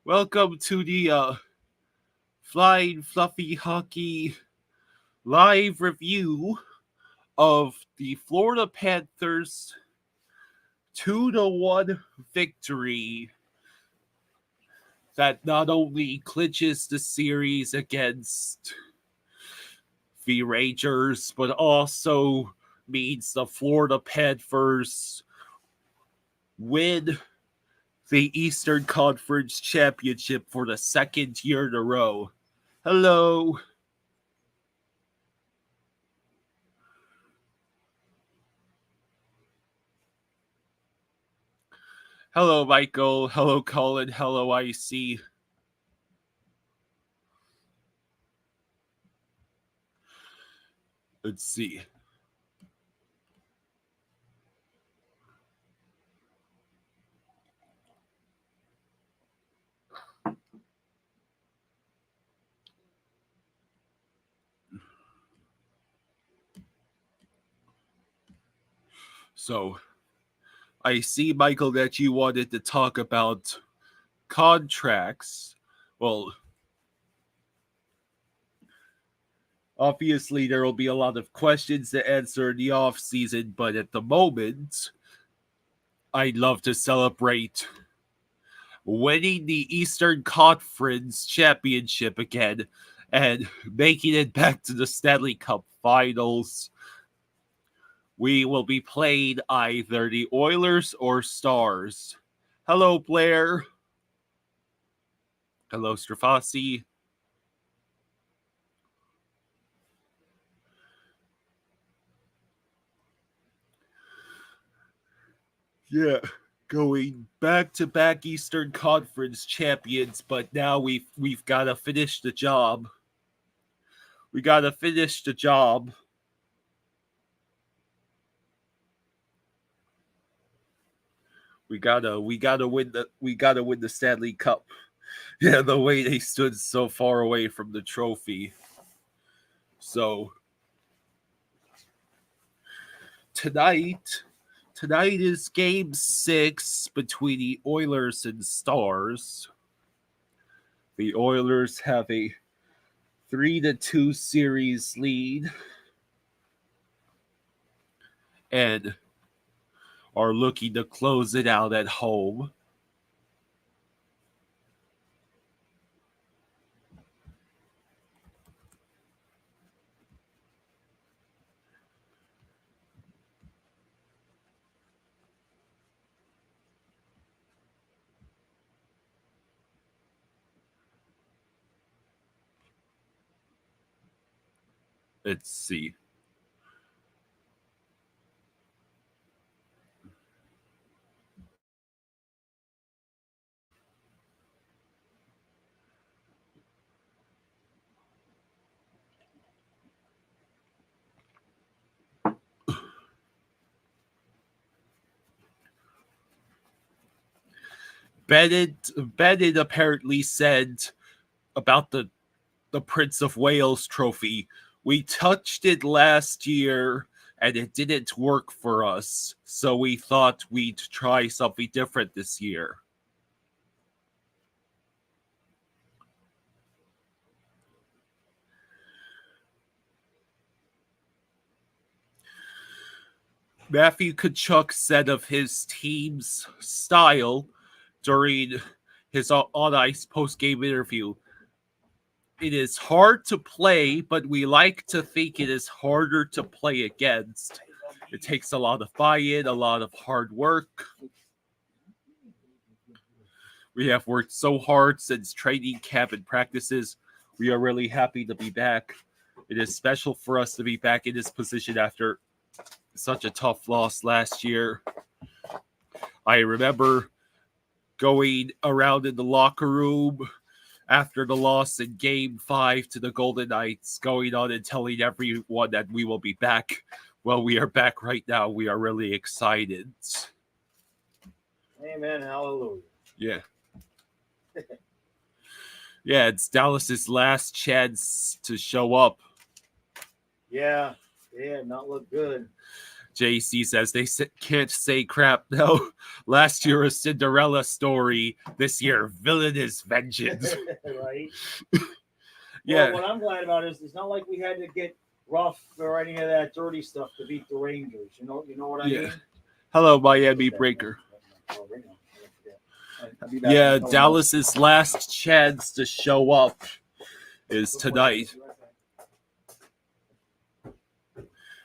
Welcome to the Flying Fluffy Hockey live review of the Florida Panthers 2-1 victory that not only clinches the series against the Rangers, but also means the Florida Panthers win the Eastern Conference Championship for the second year in a row. Hello. Hello, Michael. Hello, Colin. Hello, IC. Let's see. So, I see, Michael, that you wanted to talk about contracts. Well, obviously, there will be a lot of questions to answer in the off season, but at the moment, I'd love to celebrate winning the Eastern Conference Championship again and making it back to the Stanley Cup Finals. We will be playing either the Oilers or Stars. Hello, Blair. Hello, Strafasi. Yeah, going back to back Eastern Conference champions, but now we've got to finish the job. We got to finish the job. We gotta win the Stanley Cup. Yeah, the way they stood so far away from the trophy. So tonight is game 6 between the Oilers and Stars. The Oilers have a 3-2 series lead and are looking to close it out at home. Let's see. Bennett apparently said about the Prince of Wales trophy. We touched it last year and it didn't work for us, so we thought we'd try something different this year. Matthew Kachuk said of his team's style during his on ice post game interview, it is hard to play, but we like to think it is harder to play against. It takes a lot of buy-in, a lot of hard work. We have worked so hard since training camp and practices. We are really happy to be back. It is special for us to be back in this position after such a tough loss last year. I remember going around in the locker room after the loss in Game 5 to the Golden Knights, going on and telling everyone that we will be back. Well, we are back right now. We are really excited. Amen. Hallelujah. Yeah. Yeah, it's Dallas's last chance to show up. Yeah, not look good. JC says they can't say crap. No, last year a Cinderella story. This year, villainous vengeance. Right? Yeah. Well, what I'm glad about is it's not like we had to get rough or any of that dirty stuff to beat the Rangers. You know what I mean? Hello, Miami Breaker. Yeah, Dallas's last chance to show up is tonight.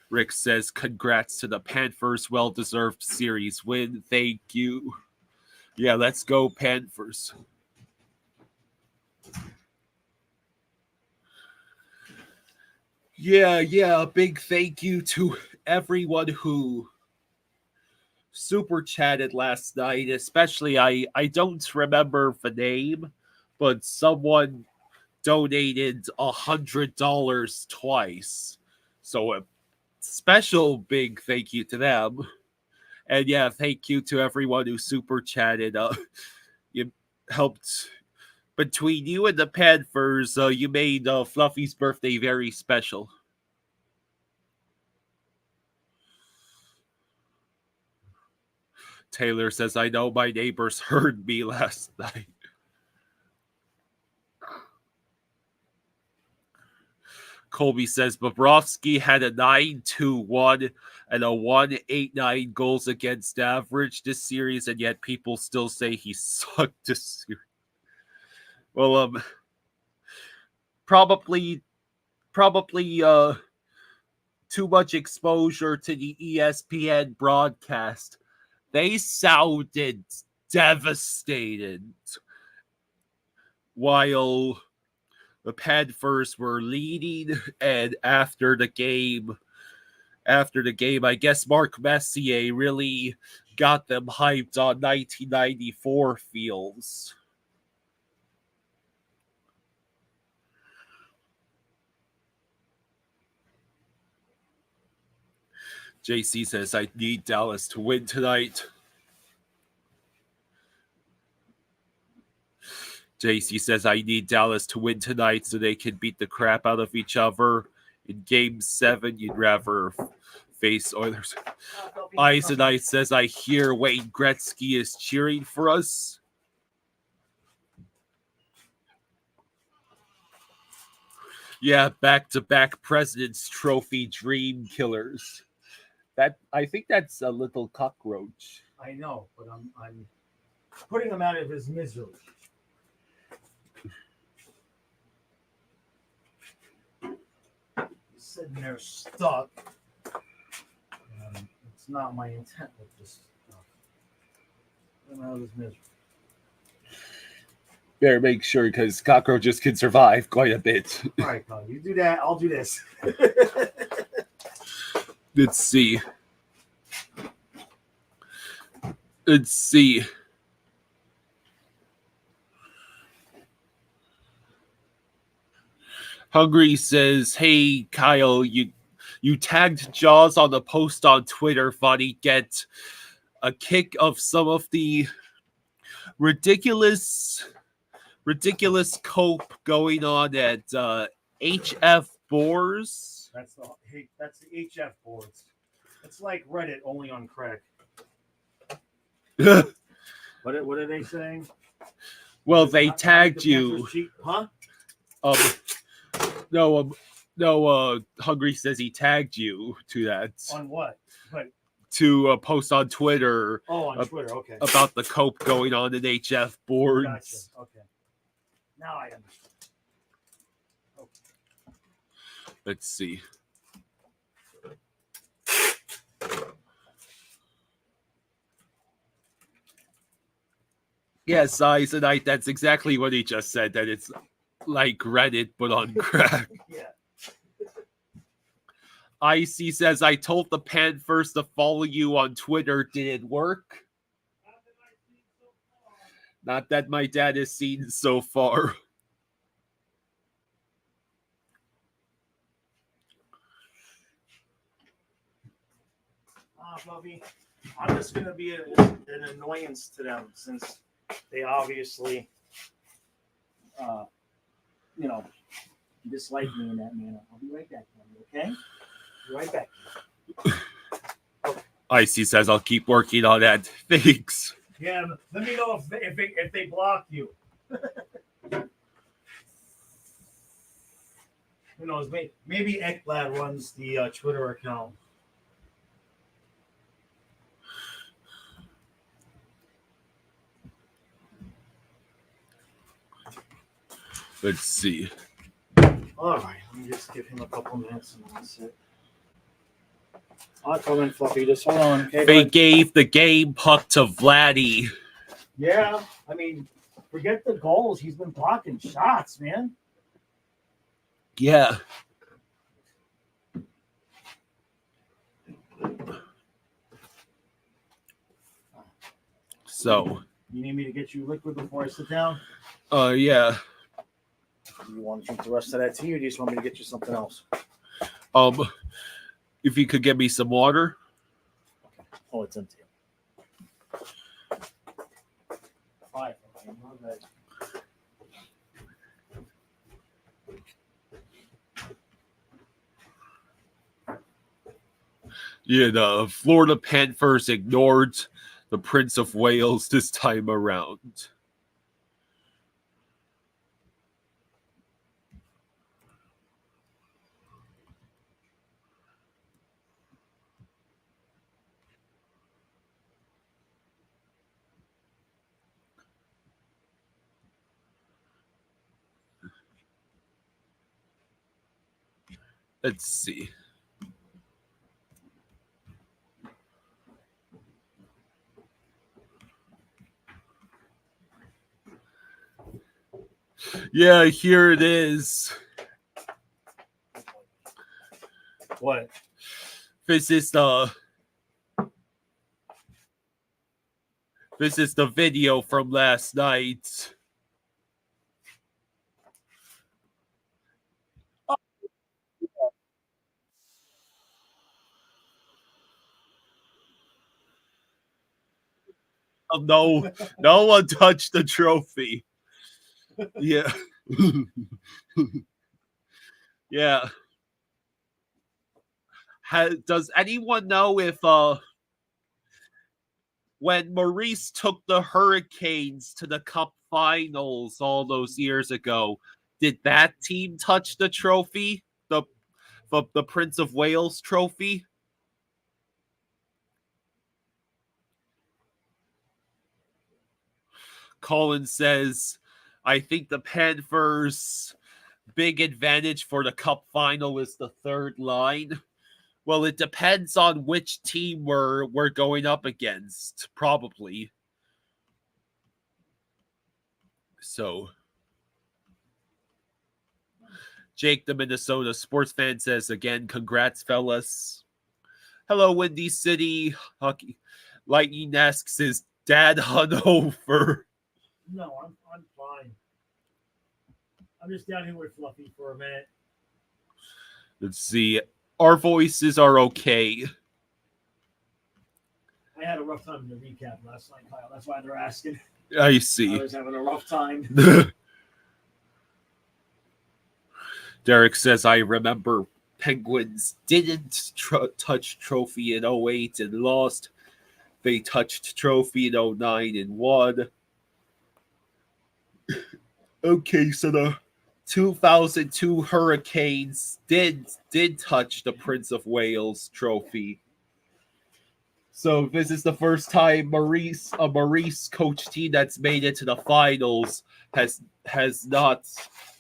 Rick says, congrats to the Panthers. Well-deserved series win. Thank you. Yeah, let's go Panthers. Yeah, a big thank you to everyone who super chatted last night, especially I don't remember the name, but someone donated $100 twice. So a special big thank you to them. And yeah, thank you to everyone who super chatted. You helped between you and the Panthers. You made Fluffy's birthday very special. Taylor says, I know my neighbors heard me last night. Colby says, Bobrovsky had a 9.21 and a 1.89 goals against average this series, and yet people still say he sucked this series. Well, probably too much exposure to the ESPN broadcast. They sounded devastated while the Panthers were leading, and after the game, I guess Mark Messier really got them hyped on 1994 feels. JC says, I need Dallas to win tonight. JC says, I need Dallas to win tonight so they can beat the crap out of each other. In Game 7, you'd rather face Oilers. Eisenite says, I hear Wayne Gretzky is cheering for us. Yeah, back-to-back President's Trophy dream killers. I think that's a little cockroach. I know, but I'm putting him out of his misery. He's sitting there stuck. It's not my intent with this stuff. Put him out of his misery. Better make sure, because cockroaches can survive quite a bit. All right, Colin, you do that. I'll do this. Let's see. Hungry says, hey, Kyle, you tagged Jaws on the post on Twitter. Thought he'd get a kick of some of the ridiculous cope going on at HF Boars. That's the HF boards. It's like Reddit, only on crack. What are they saying? Well, they tagged you. Huh? No, Hungry says he tagged you to that. On what? To post on Twitter. Oh, on Twitter, okay. About the cope going on in HF boards. Gotcha. Okay. Now I understand. Okay. Let's see. Yes, Eisenite, that's exactly what he just said, that it's like Reddit, but on crack. Yeah. Icy says, I told the Panthers to follow you on Twitter. Did it work? Not that my dad has seen so far. Bubby, I'm just going to be an annoyance to them since they obviously, dislike me in that manner. I'll be right back, okay? Be right back. Icy says, I'll keep working on that. Thanks. Yeah, let me know if they block you. Who knows? Maybe Ekblad runs the Twitter account. Let's see. All right, let me just give him a couple minutes and that's it. I'll come in, Fluffy. Just hold on. Okay, they gave the game puck to Vladdy. Yeah, I mean, forget the goals. He's been blocking shots, man. Yeah. So. You need me to get you liquid before I sit down? Yeah. You want to drink the rest of that tea, or do you just want me to get you something else? If you could get me some water. Okay. Oh, it's empty. Fine. Okay. Yeah, the Florida Panthers ignored the Prince of Wales this time around. Let's see. Yeah, here it is. What? This is the video from last night. No one touched the trophy. Yeah. Yeah. Does anyone know if when Maurice took the Hurricanes to the Cup Finals all those years ago, did that team touch the trophy? The Prince of Wales trophy? Colin says, I think the Panthers' big advantage for the Cup final is the third line. Well, it depends on which team we're going up against, probably. So, Jake, the Minnesota sports fan, says again, congrats, fellas. Hello, Windy City. Hockey Lightning asks, is Dad hungover? No, I'm fine. I'm just down here with Fluffy for a minute. Let's see. Our voices are okay. I had a rough time in the recap last night, Kyle. That's why they're asking. I see. I was having a rough time. Derek says, I remember Penguins didn't touch trophy in 08 and lost. They touched trophy in 09 and won. Okay, so the 2002 Hurricanes did touch the Prince of Wales trophy. So this is the first time a Maurice coach team that's made it to the finals has not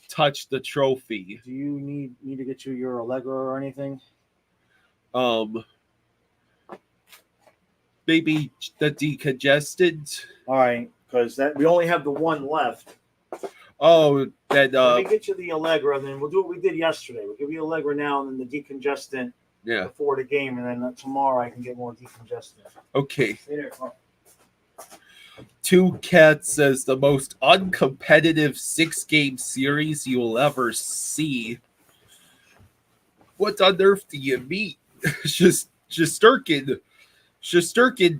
touched the trophy. Do you need me to get you your Allegra or anything? Maybe the decongestant. All right, because we only have the one left. Oh, then let me get you the Allegra, and then we'll do what we did yesterday. We'll give you Allegra now, and then the decongestant before the game, and then tomorrow I can get more decongestant. Okay. Stay there, Two Cats says the most uncompetitive 6-game series you'll ever see. What on earth do you mean? Shesterkin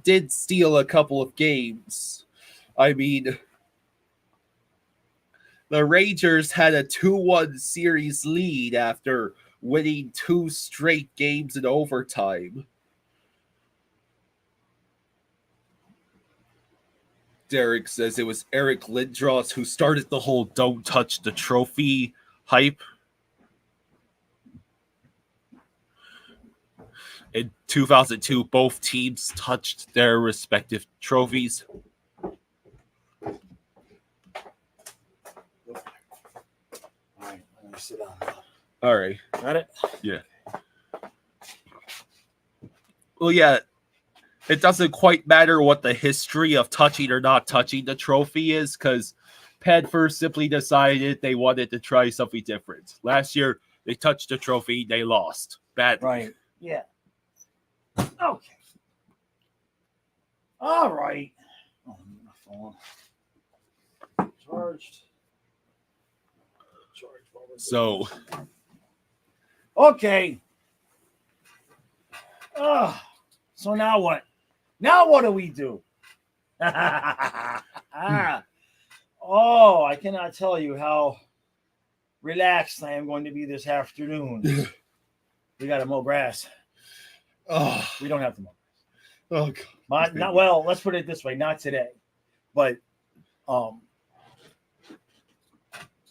did steal a couple of games. I mean, the Rangers had a 2-1 series lead after winning 2 straight games in overtime. Derek says it was Eric Lindros who started the whole "Don't touch the trophy" hype. In 2002, both teams touched their respective trophies. All right, let me sit down. All right. Got it? Yeah. Well, yeah. It doesn't quite matter what the history of touching or not touching the trophy is, because Panthers simply decided they wanted to try something different. Last year, they touched the trophy, they lost badly. Right. Yeah. Okay. All right. Oh, my phone. Charged. So, okay. So now what? Now what do we do? Oh, I cannot tell you how relaxed I am going to be this afternoon. We got to mow grass. oh, We don't have to mow. oh God. Not well. Let's put it this way: not today, but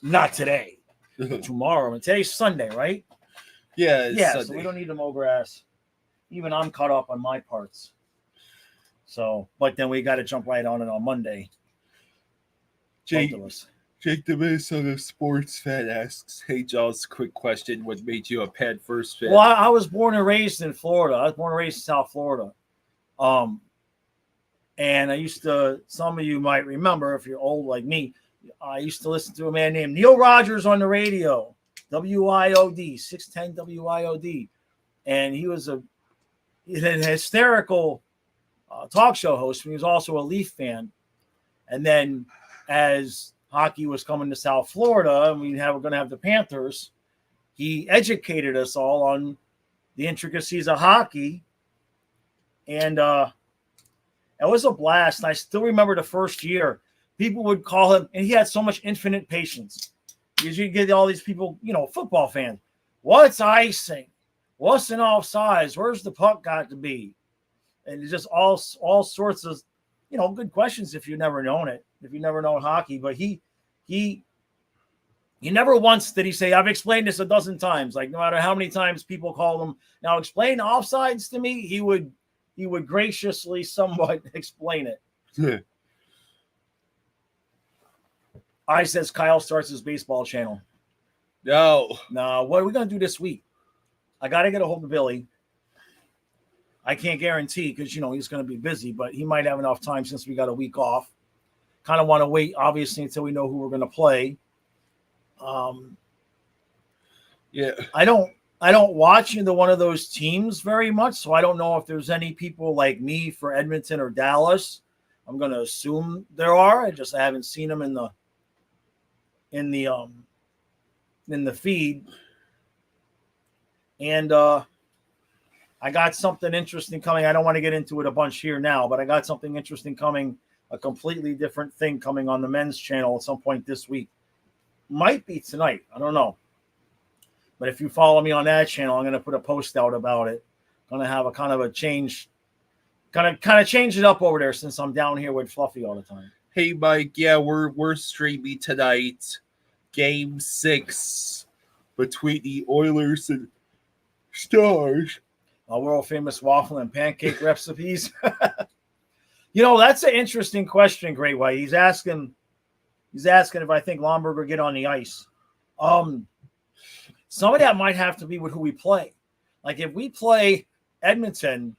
not today. Tomorrow. And today's Sunday, right? Yeah. Yeah. Sunday. So we don't need to mow grass. Even I'm caught up on my parts. So, but then we got to jump right on it on Monday. Jake the Minnesota sports fan asks, "Hey, Jaws, quick question: what made you a Panthers fan?" Well, I was born and raised in Florida. I was born and raised in South Florida. And I used to, some of you might remember if you're old like me, I used to listen to a man named Neil Rogers on the radio, WIOD, 610 WIOD. And he was an hysterical talk show host. He was also a Leaf fan. And then as hockey was coming to South Florida and we're going to have the Panthers, he educated us all on the intricacies of hockey. And it was a blast. I still remember the first year. People would call him, and he had so much infinite patience. Because you get all these people, football fans. What's icing? What's an offsides? Where's the puck got to be? And it's just all sorts of, good questions if you've never known it, if you've never known hockey. But he never once did he say, I've explained this a dozen times. Like, no matter how many times people call him, now explain offsides to me, he would graciously somewhat explain it. I says Kyle starts his baseball channel. No. What are we going to do this week? I got to get a hold of Billy. I can't guarantee because, he's going to be busy, but he might have enough time since we got a week off. Kind of want to wait, obviously, until we know who we're going to play. Yeah. I don't watch either one of those teams very much, so I don't know if there's any people like me for Edmonton or Dallas. I'm going to assume there are. I haven't seen them in the feed. And I got something interesting coming. I don't want to get into it a bunch here now, but I got something interesting coming, a completely different thing coming on the men's channel at some point this week. Might be tonight. I don't know. But if you follow me on that channel, I'm going to put a post out about it. Going to have a kind of a change, kind of change it up over there since I'm down here with Fluffy all the time. Hey, Mike. Yeah, we're streaming tonight. Game 6 between the Oilers and Stars. World famous waffle and pancake recipes. That's an interesting question, Great White. He's asking if I think Lomberg will get on the ice. Some of that might have to be with who we play. Like if we play Edmonton,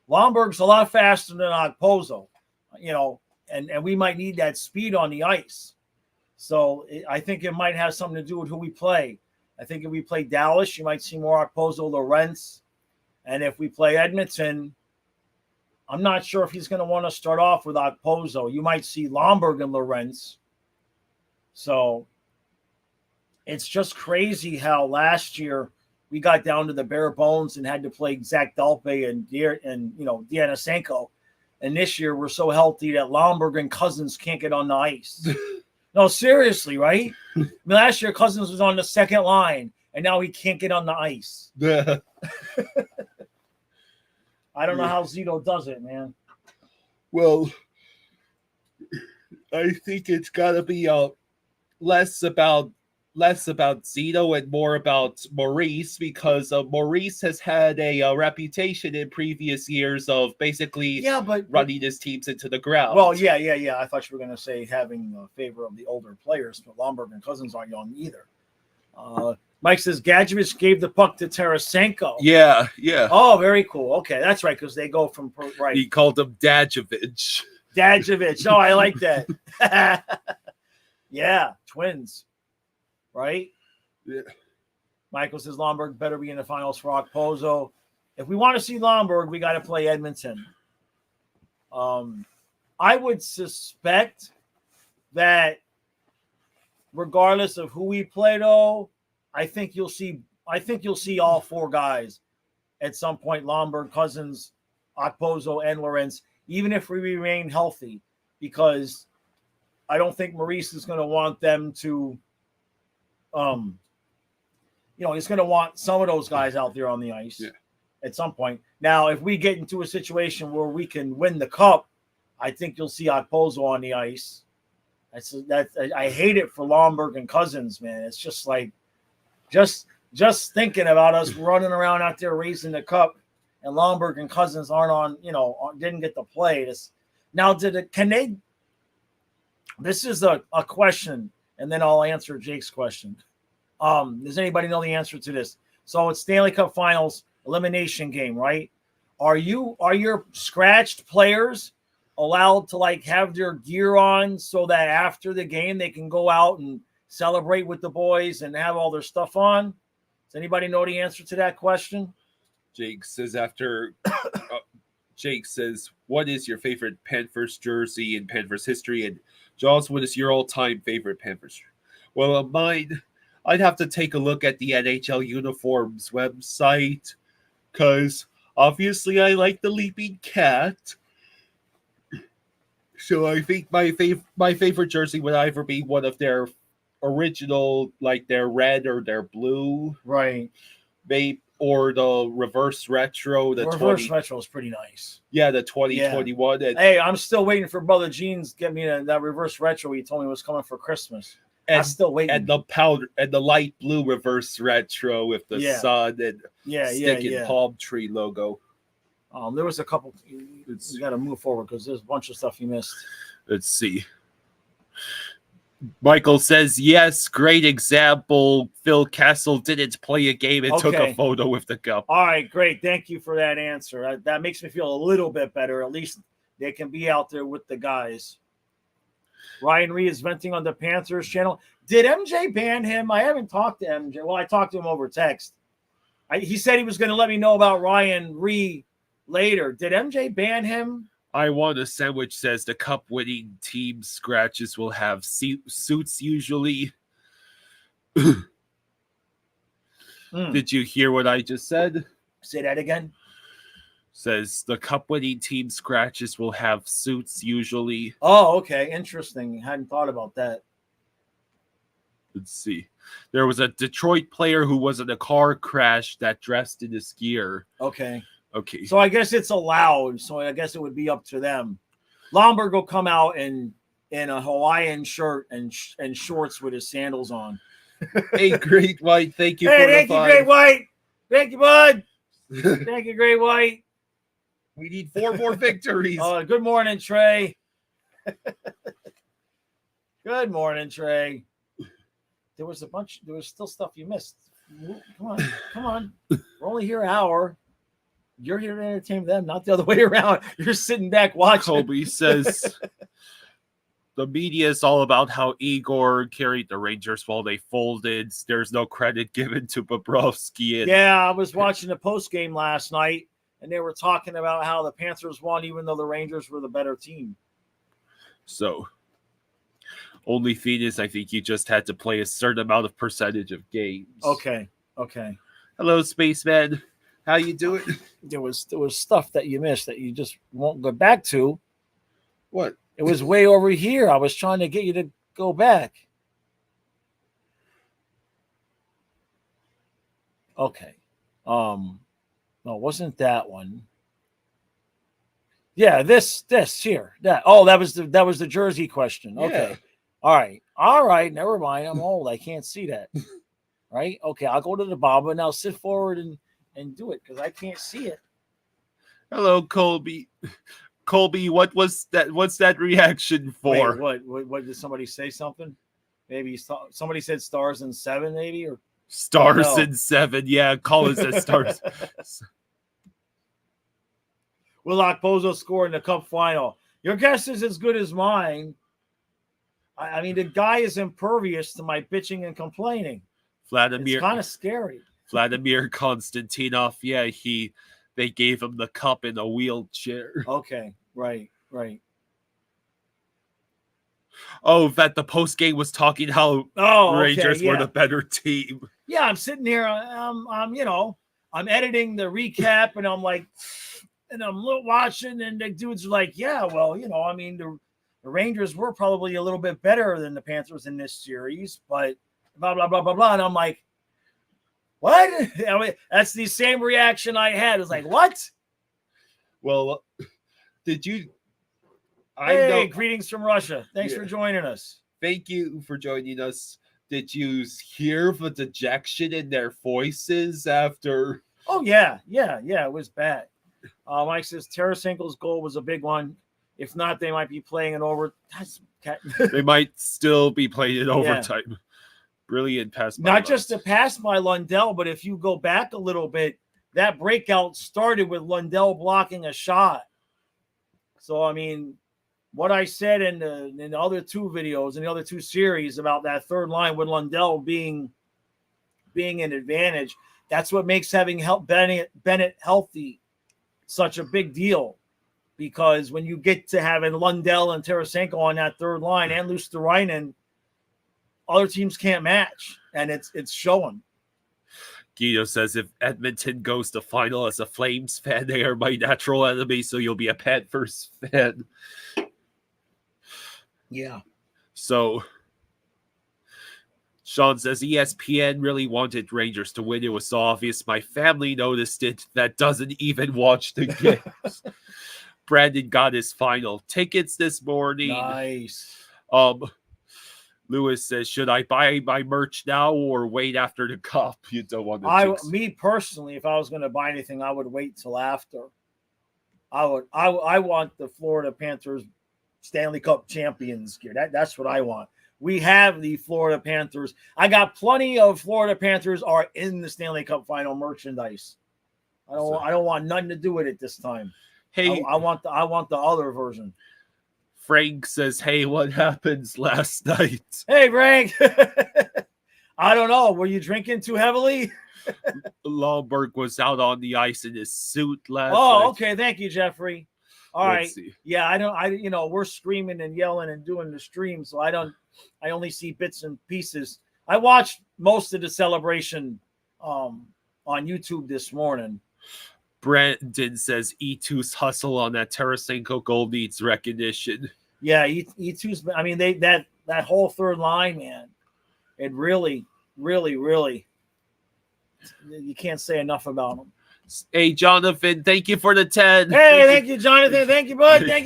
Lomberg's a lot faster than Okposo, and we might need that speed on the ice. So I think it might have something to do with who we play. I think if we play Dallas, you might see more Okposo, Lorentz. And if we play Edmonton, I'm not sure if he's going to want to start off with Okposo. You might see Lomberg and Lorentz. So it's just crazy how last year we got down to the bare bones and had to play Zach Dalpe and Dianasenko. And this year we're so healthy that Lomberg and Cousins can't get on the ice. No, seriously, right? Last year Cousins was on the second line, and now he can't get on the ice. I don't know how Zito does it, man. Well, I think it's got to be less about Zito and more about Maurice, because Maurice has had a reputation in previous years of basically but running his teams into the ground. Well, yeah. I thought you were going to say having a favor of the older players, but Lombard and Cousins aren't young either. Mike says Gadjevich gave the puck to Tarasenko. Yeah. Oh, very cool. Okay, that's right, because they go from right. He called him Dadjevich. Dadjevich. Oh, I like that. Yeah, twins. Right? Yeah. Michael says Lombard better be in the finals for Okposo. If we want to see Lombard, we got to play Edmonton. I would suspect that regardless of who we play, though, I think you'll see all four guys at some point: Lombard, Cousins, Okposo, and Lorentz, even if we remain healthy, because I don't think Maurice is going to want them to. He's going to want some of those guys out there on the ice at some point. Now, if we get into a situation where we can win the cup, I think you'll see Okposo on the ice. I hate it for Lombard and Cousins, man. It's just like, just thinking about us running around out there raising the cup, and Lombard and Cousins aren't on, didn't get to play. This is a question, and then I'll answer Jake's question. Does anybody know the answer to this? So it's Stanley Cup Finals elimination game, right? Are your scratched players allowed to have their gear on so that after the game they can go out and celebrate with the boys and have all their stuff on? Does anybody know the answer to that question? Jake says Jake says, what is your favorite Panthers jersey in Panthers history? And Jaws, what is your all-time favorite Panthers? Well, mine, I'd have to take a look at the NHL uniforms website, because obviously I like the Leaping Cat. So I think my favorite jersey would either be one of their original, like their red or their blue, right? Or the reverse retro. The reverse retro is pretty nice. Yeah, the 2021. Yeah. Hey, I'm still waiting for Brother Jeans to get me that reverse retro he told me was coming for Christmas. I'm still waiting. And the powder and the light blue reverse retro with the sun and stick and palm tree logo. There was a couple. You got to move forward because there's a bunch of stuff you missed. Let's see. Michael says, yes, great example. Phil Kessel didn't play a game and took a photo with the cup. All right, great. Thank you for that answer. That makes me feel a little bit better. At least they can be out there with the guys. Ryan Ree is venting on the Panthers channel. Did MJ ban him? I haven't talked to MJ. Well, I talked to him over text. He said he was going to let me know about Ryan Ree later. Did MJ ban him? I Want a Sandwich says the cup-winning team scratches will have suits usually. Did you hear what I just said? Say that again. Says the cup-winning team scratches will have suits usually. Oh, okay. Interesting. Hadn't thought about that. Let's see. There was a Detroit player who was in a car crash that dressed in his gear. Okay. So I guess it's allowed. So I guess it would be up to them. Lombard will come out in a Hawaiian shirt and shorts with his sandals on. Hey, Great White. Thank you for the thank you, Great White. Thank you, bud. Thank you, Great White. We need 4 more victories. Good morning, Trey. Good morning, Trey. There was still stuff you missed. Come on. We're only here an hour. You're here to entertain them, not the other way around. You're sitting back watching. Kobe says the media is all about how Igor carried the Rangers while they folded. There's no credit given to Bobrovsky. Yeah, I was watching the post game last night, and they were talking about how the Panthers won, even though the Rangers were the better team. So, only thing is, I think you just had to play a certain amount of percentage of games. Okay. Hello, Spaceman. How you doing? There was stuff that you missed that you just won't go back to. What? It was way over here. I was trying to get you to go back. Okay. No, it wasn't that one. Yeah, this here. That that was the jersey question. Okay. Yeah. All right, never mind. I'm old. I can't see that. Right? Okay, I'll go to the Baba now. Sit forward and do it because I can't see it. Hello, Colby. Colby, what was that? What's that reaction for? Wait, what did somebody say something? Maybe somebody said stars in 7, maybe, or Stars in 7. Yeah, Colin says stars. Will Okposo score in the Cup final? Your guess is as good as mine. I mean, the guy is impervious to my bitching and complaining. Vladimir, it's kind of scary. Vladimir Konstantinov. Yeah, they gave him the cup in a wheelchair. Okay, right. Oh, that the post game was talking how Rangers were the better team. Yeah, I'm sitting here. I'm editing the recap, and I'm like, and I'm watching, and the dudes are like, yeah, well, I mean, the Rangers were probably a little bit better than the Panthers in this series, but blah blah blah blah blah. And I'm like, what? I mean, that's the same reaction I had. It's like, what? Well, did you? Hey, greetings from Russia. Thanks for joining us. Thank you for joining us. Did you hear the dejection in their voices after? Oh, yeah. It was bad. Mike says Tarasenko's goal was a big one. If not, they might be playing it over. They might still be playing it overtime. Yeah. Brilliant pass. Not just a pass by Lundell, but if you go back a little bit, that breakout started with Lundell blocking a shot. So, I mean, what I said in the other 2 videos, in the other 2 series about that third line with Lundell being an advantage, that's what makes having Bennett healthy such a big deal. Because when you get to having Lundell and Tarasenko on that third line and Luosterainen, other teams can't match, and it's showing. Guido says if Edmonton goes to final as a Flames fan, they are my natural enemy, so you'll be a Panthers fan. Yeah. So Sean says ESPN really wanted Rangers to win. It was so obvious. My family noticed it. That doesn't even watch the games. Brandon got his final tickets this morning. Nice. Lewis says, should I buy my merch now or wait after the cup? You don't want to me personally, if I was going to buy anything, I would wait till after. I want the Florida Panthers Stanley Cup champions gear. That's what I want. We have the Florida Panthers. I got plenty of Florida Panthers are in the Stanley Cup final merchandise. I don't want nothing to do with it this time. Hey, I want the other version. Frank says, hey, what happens last night? Hey, Frank. I don't know. Were you drinking too heavily? Lomberg was out on the ice in his suit last night. Oh, okay. Thank you, Jeffrey. All right. See. Yeah, we're screaming and yelling and doing the stream, so I only see bits and pieces. I watched most of the celebration on YouTube this morning. Brandon says E2's hustle on that Tarasenko goal needs recognition. Yeah, E2's. I mean, that whole third line, man. It really, really, really. You can't say enough about them. Hey, Jonathan, thank you for the 10. Hey, thank you, Jonathan. Thank you, bud. Thank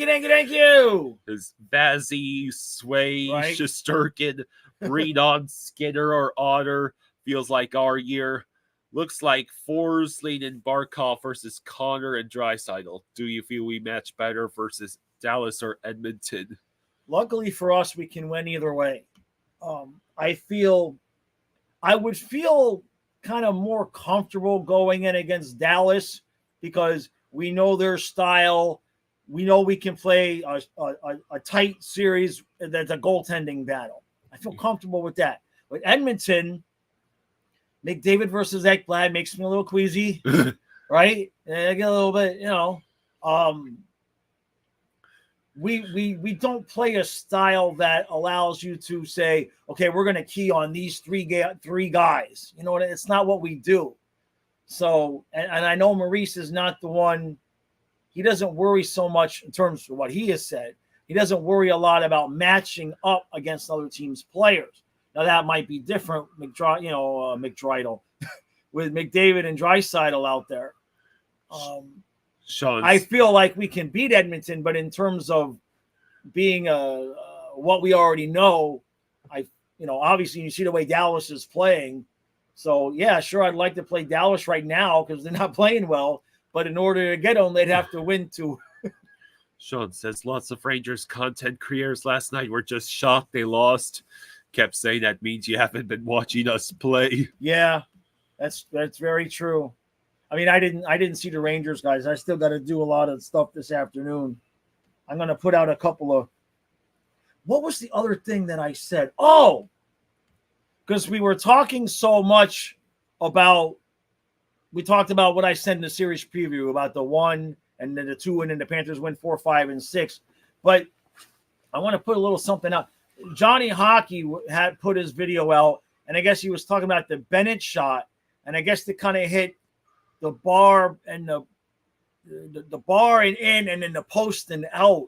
you. His Vazzy, Sway, right. Shesterkin, Breedon, Skinner, or Otter feels like our year. Looks like Forsling and Barkov versus Connor and Draisaitl. Do you feel we match better versus Dallas or Edmonton? Luckily for us, we can win either way. I would feel kind of more comfortable going in against Dallas because we know their style. We know we can play a tight series that's a goaltending battle. I feel comfortable with that. With Edmonton, McDavid versus Ekblad makes me a little queasy, right? And I get a little bit, we don't play a style that allows you to say, okay, we're going to key on these three guys. You know, it's not what we do. So, and I know Maurice is not the one. He doesn't worry so much in terms of what he has said. He doesn't worry a lot about matching up against other teams' players. Now that might be different, McDryden with McDavid and Draisaitl out there. I feel like we can beat Edmonton, but in terms of being what we already know, obviously you see the way Dallas is playing. So yeah, sure, I'd like to play Dallas right now because they're not playing well. But in order to get them, they'd have to win too. Sean says lots of Rangers content creators last night were just shocked they lost. Kept saying that means you haven't been watching us play. Yeah, that's very true. I mean, I didn't see the Rangers guys. I still got to do a lot of stuff this afternoon. I'm going to put out a couple of. What was the other thing that I said? Oh, because we were talking so much about. We talked about what I said in the series preview about the 1 and then the 2, and then the Panthers win 4, 5, and 6. But I want to put a little something out. Johnny Hockey had put his video out, and I guess he was talking about the Bennett shot, and I guess it kind of hit the bar and the bar and in, and then the post and out.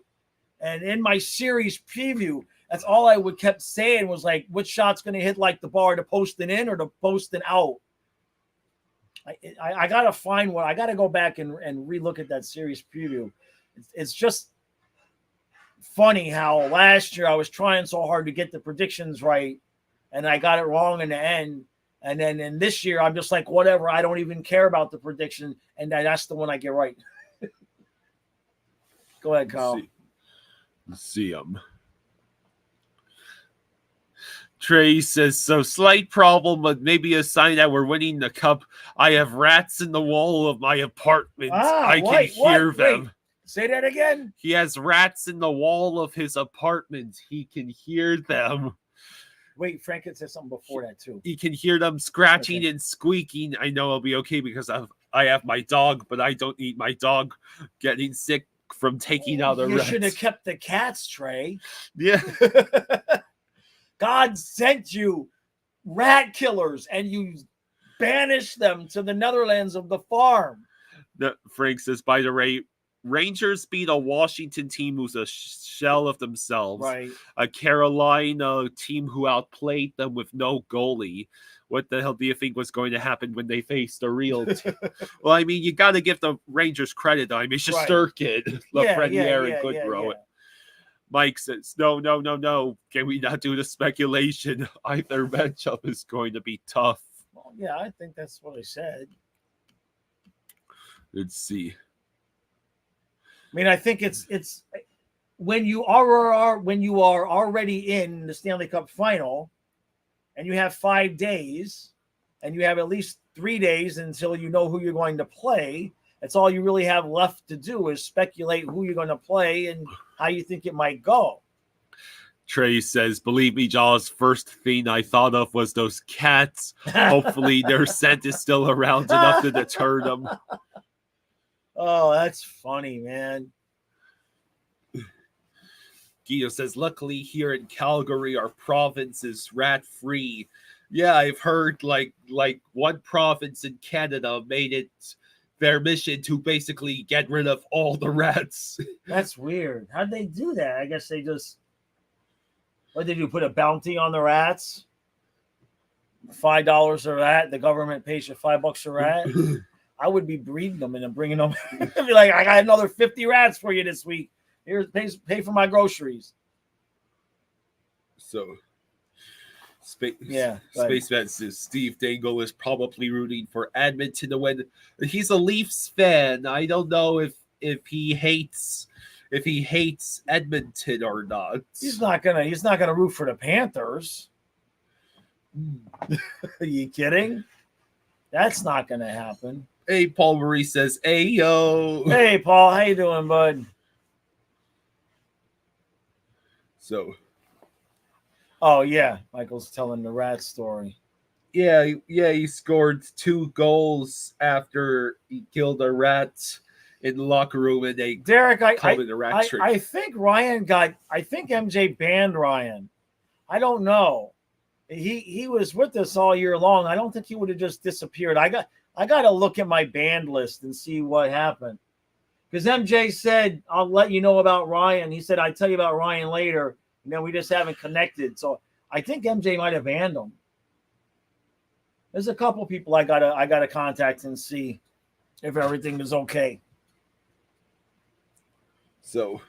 And in my series preview, that's all I would kept saying was like, which shot's going to hit like the bar, the post and in, or the post and out? I got to find one. I got to go back and relook at that series preview. It's just funny how last year I was trying so hard to get the predictions right, and I got it wrong in the end. And then in this year, I'm just like, whatever. I don't even care about the prediction, and that's the one I get right. Go ahead, Kyle. See him. Trey says, so slight problem, but maybe a sign that we're winning the cup. I have rats in the wall of my apartment. I can hear them. Wait, say that again. He has rats in the wall of his apartment. He can hear them. Wait, Frank had said something before that too. He can hear them scratching and squeaking. I know I'll be okay because I have my dog, but I don't need my dog getting sick from taking out the rats. You should have kept the cats, Trey. Yeah. God sent you rat killers, and you banished them to the Netherlands of the farm. Frank says, by the way, Rangers beat a Washington team who's a shell of themselves. Right. A Carolina team who outplayed them with no goalie. What the hell do you think was going to happen when they faced a real team? Well, I mean, you got to give the Rangers credit. I mean, Shesterkin, Lafreniere, and Goodrow. Mike says, no. Can we not do the speculation? Either matchup is going to be tough. Well, yeah, I think that's what I said. Let's see. I mean, I think it's when you are already in the Stanley Cup final, and you have 5 days, and you have at least 3 days until you know who you're going to play. That's all you really have left to do is speculate who you're going to play and how you think it might go. Trey says, believe me, Jaws, first thing I thought of was those cats. Hopefully their scent is still around enough to deter them. Oh, that's funny, man. Guido says, luckily here in Calgary, our province is rat-free. Yeah, I've heard like one province in Canada made it their mission to basically get rid of all the rats. That's weird. How'd they do that? I guess they just, what did they do? Put a bounty on the rats? $5 a rat. The government pays you $5 a rat. I would be breeding them and then bringing them. I'd be like, I got another 50 rats for you this week. Here's pay for my groceries. So, Space Vet says Steve Dangle is probably rooting for Edmonton to win. He's a Leafs fan. I don't know if he hates Edmonton or not. He's not gonna root for the Panthers. Are you kidding? That's not gonna happen. Hey, Paul Marie says, "Hey yo." Hey, Paul, how you doing, bud? So. Oh, yeah. Michael's telling the rat story. Yeah, he scored 2 goals after he killed a rat in the locker room, and they Derek, called it a rat trick. I think MJ banned Ryan. I don't know. He was with us all year long. I don't think he would have just disappeared. I got to look at my banned list and see what happened. Because MJ said, I'll let you know about Ryan. He said, I'd tell you about Ryan later. And then we just haven't connected. So I think MJ might have banned him. There's a couple people I gotta contact and see if everything is okay. So,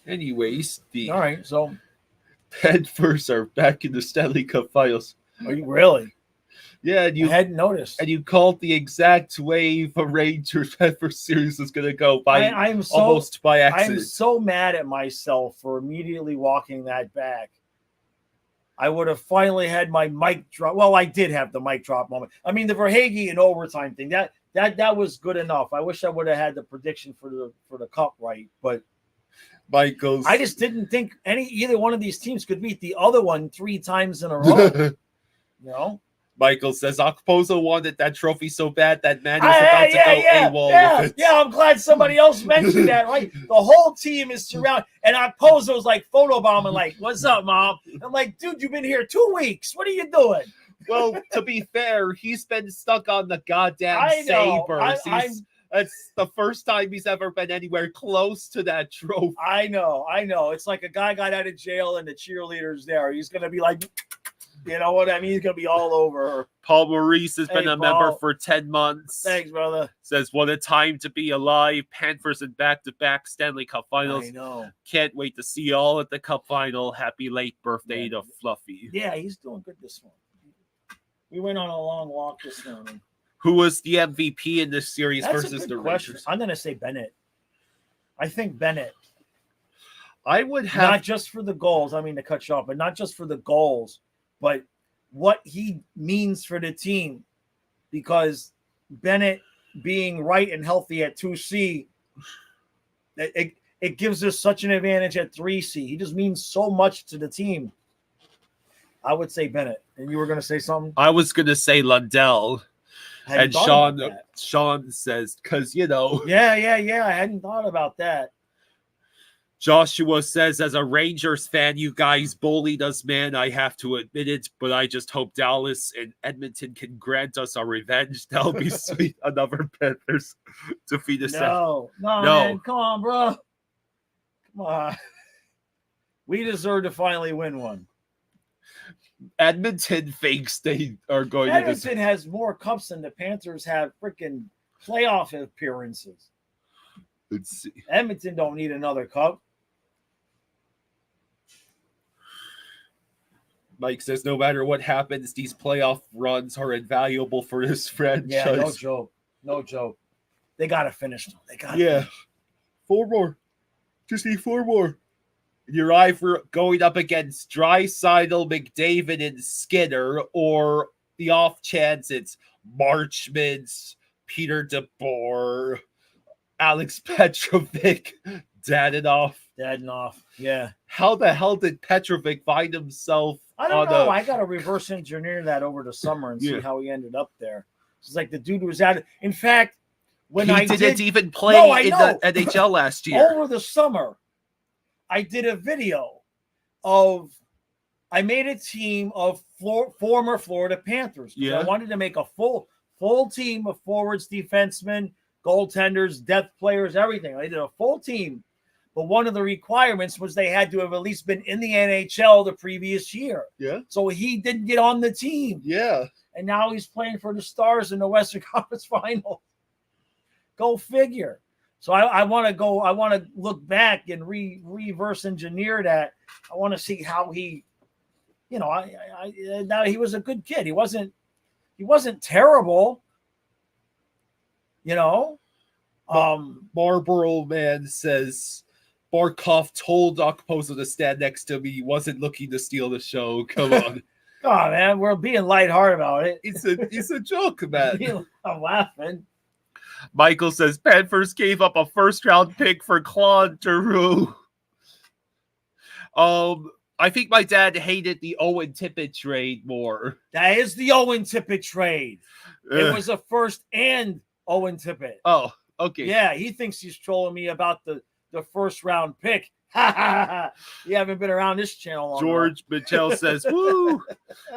anyways, the All right. So, Panthers are back in the Stanley Cup Finals. are you really? Yeah, and I you hadn't noticed. and you called the exact way the Rangers Panthers series was going to go by I'm so almost by I'm accident. so mad at myself for immediately walking that back. I would have finally had my mic drop. Well, I did have the mic drop moment. I mean, the Verhaeghe and overtime thing that was good enough. I wish I would have had the prediction for the cup right, but Michael's. I just didn't think either one of these teams could beat the other one 3 times in a row. You know. Michael says Okposo wanted that trophy so bad that man is about to go AWOL with it. Yeah, I'm glad somebody else mentioned that, right? The whole team is surrounded, and Okposo's like photobombing, like, "What's up, Mom?" I'm like, "Dude, you've been here 2 weeks. What are you doing?" Well, to be fair, he's been stuck on the goddamn I know. Sabres. That's the first time he's ever been anywhere close to that trophy. I know. It's like a guy got out of jail and the cheerleaders there. He's gonna be like, you know what I mean? He's gonna be all over her. Paul Maurice has been a member for 10 months. Thanks, brother. Says, what a time to be alive. Panthers in back-to-back Stanley Cup Finals. I know. Can't wait to see you all at the Cup Final. Happy late birthday to Fluffy. Yeah, he's doing good this morning. We went on a long walk this morning. Who was the MVP in this series That's versus a good the question. Rangers? I'm going to say Bennett. I think Bennett. I would have... Not just for the goals. I mean, to cut you off, but not just for the goals, but what he means for the team. Because Bennett being right and healthy at 2C, it gives us such an advantage at 3C. He just means so much to the team. I would say Bennett. And you were going to say something? I was going to say Lundell. And Sean says, because, you know. Yeah. I hadn't thought about that. Joshua says, as a Rangers fan, you guys bullied us, man. I have to admit it, but I just hope Dallas and Edmonton can grant us our revenge. That'll be sweet. Another Panthers defeat us. No, man. Come on, bro. Come on. We deserve to finally win one. Edmonton thinks they are going Edmonton has more cups than the Panthers have freaking playoff appearances. Let's see. Edmonton don't need another cup. Mike says, no matter what happens, these playoff runs are invaluable for this franchise. Yeah, no joke. They got to finish them. Yeah. 4 more. Just need 4 more. You're either going up against Draisaitl, McDavid, and Skinner, or the off chance it's Marchmans, Peter DeBoer, Alex Petrovic, Dadonov. Yeah. How the hell did Petrovic find himself? I don't know. I got to reverse engineer that over the summer and see how he ended up there. It's like the dude was out. In fact, when he didn't even play in the NHL last year. Over the summer, I did a video I made a team of former Florida Panthers. Yeah. I wanted to make a full team of forwards, defensemen, goaltenders, depth players, everything. I did a full team. But one of the requirements was they had to have at least been in the NHL the previous year. Yeah. So he didn't get on the team. Yeah. And now he's playing for the Stars in the Western Conference Final. Go figure. So I want to look back and reverse engineer that. I want to see how he, now he was a good kid. He wasn't terrible. Marlboro Man says Barkov told Okposo to stand next to me. He wasn't looking to steal the show. Come on. Oh man, we're being lighthearted about it. It's a joke, man. I'm laughing. Michael says Panthers gave up a first-round pick for Claude Giroux. I think my dad hated the Owen Tippett trade more. That is the Owen Tippett trade. It was a first and Owen Tippett. Oh, okay. Yeah, he thinks he's trolling me about the first-round pick. Ha ha ha! You haven't been around this channel long George Mitchell says, "Woo!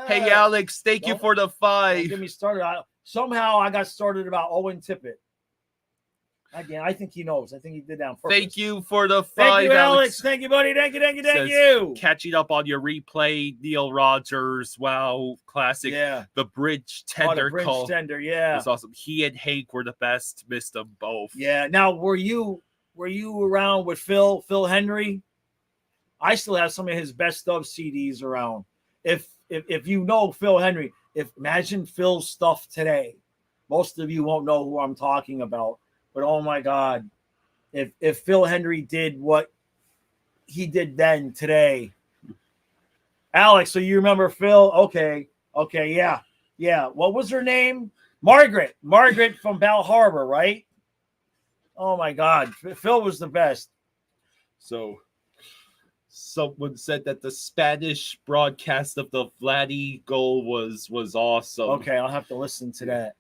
Hey Alex, thank you for the 5." Get me started. Somehow I got started about Owen Tippett. I think he knows. I think he did that on purpose. Thank you for the 5. Thank you, Alex. Thank you, buddy. Thank you. Says, you. Catching up on your replay, Neil Rogers. Wow, classic. Yeah. The bridge tender the bridge call. tender, yeah. It was awesome. He and Hank were the best. Missed them both. Yeah. Now, were you around with Phil Henry? I still have some of his best of CDs around. If you know Phil Henry, imagine Phil's stuff today. Most of you won't know who I'm talking about, but oh my God, if Phil Henry did what he did then today, Alex. So you remember Phil? Okay, yeah. What was her name? Margaret from Bal Harbor, right? Oh my God, Phil was the best. So someone said that the Spanish broadcast of the Vladdy goal was awesome. Okay, I'll have to listen to that.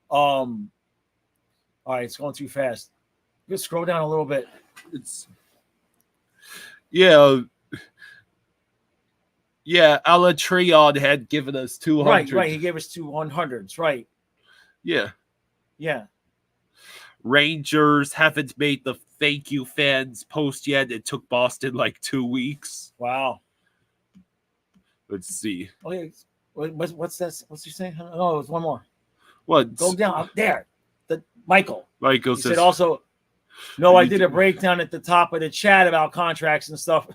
All right, it's going too fast. Just scroll down a little bit. Yeah, Alatrion had given us 200. Right. He gave us 200s. Right. Yeah. Yeah. Rangers haven't made the thank you fans post yet. It took Boston like 2 weeks. Wow. Let's see. Okay. What's that? What's he saying? No, it was one more. What? Go down up there. Michael says, said also, no, I did a breakdown at the top of the chat about contracts and stuff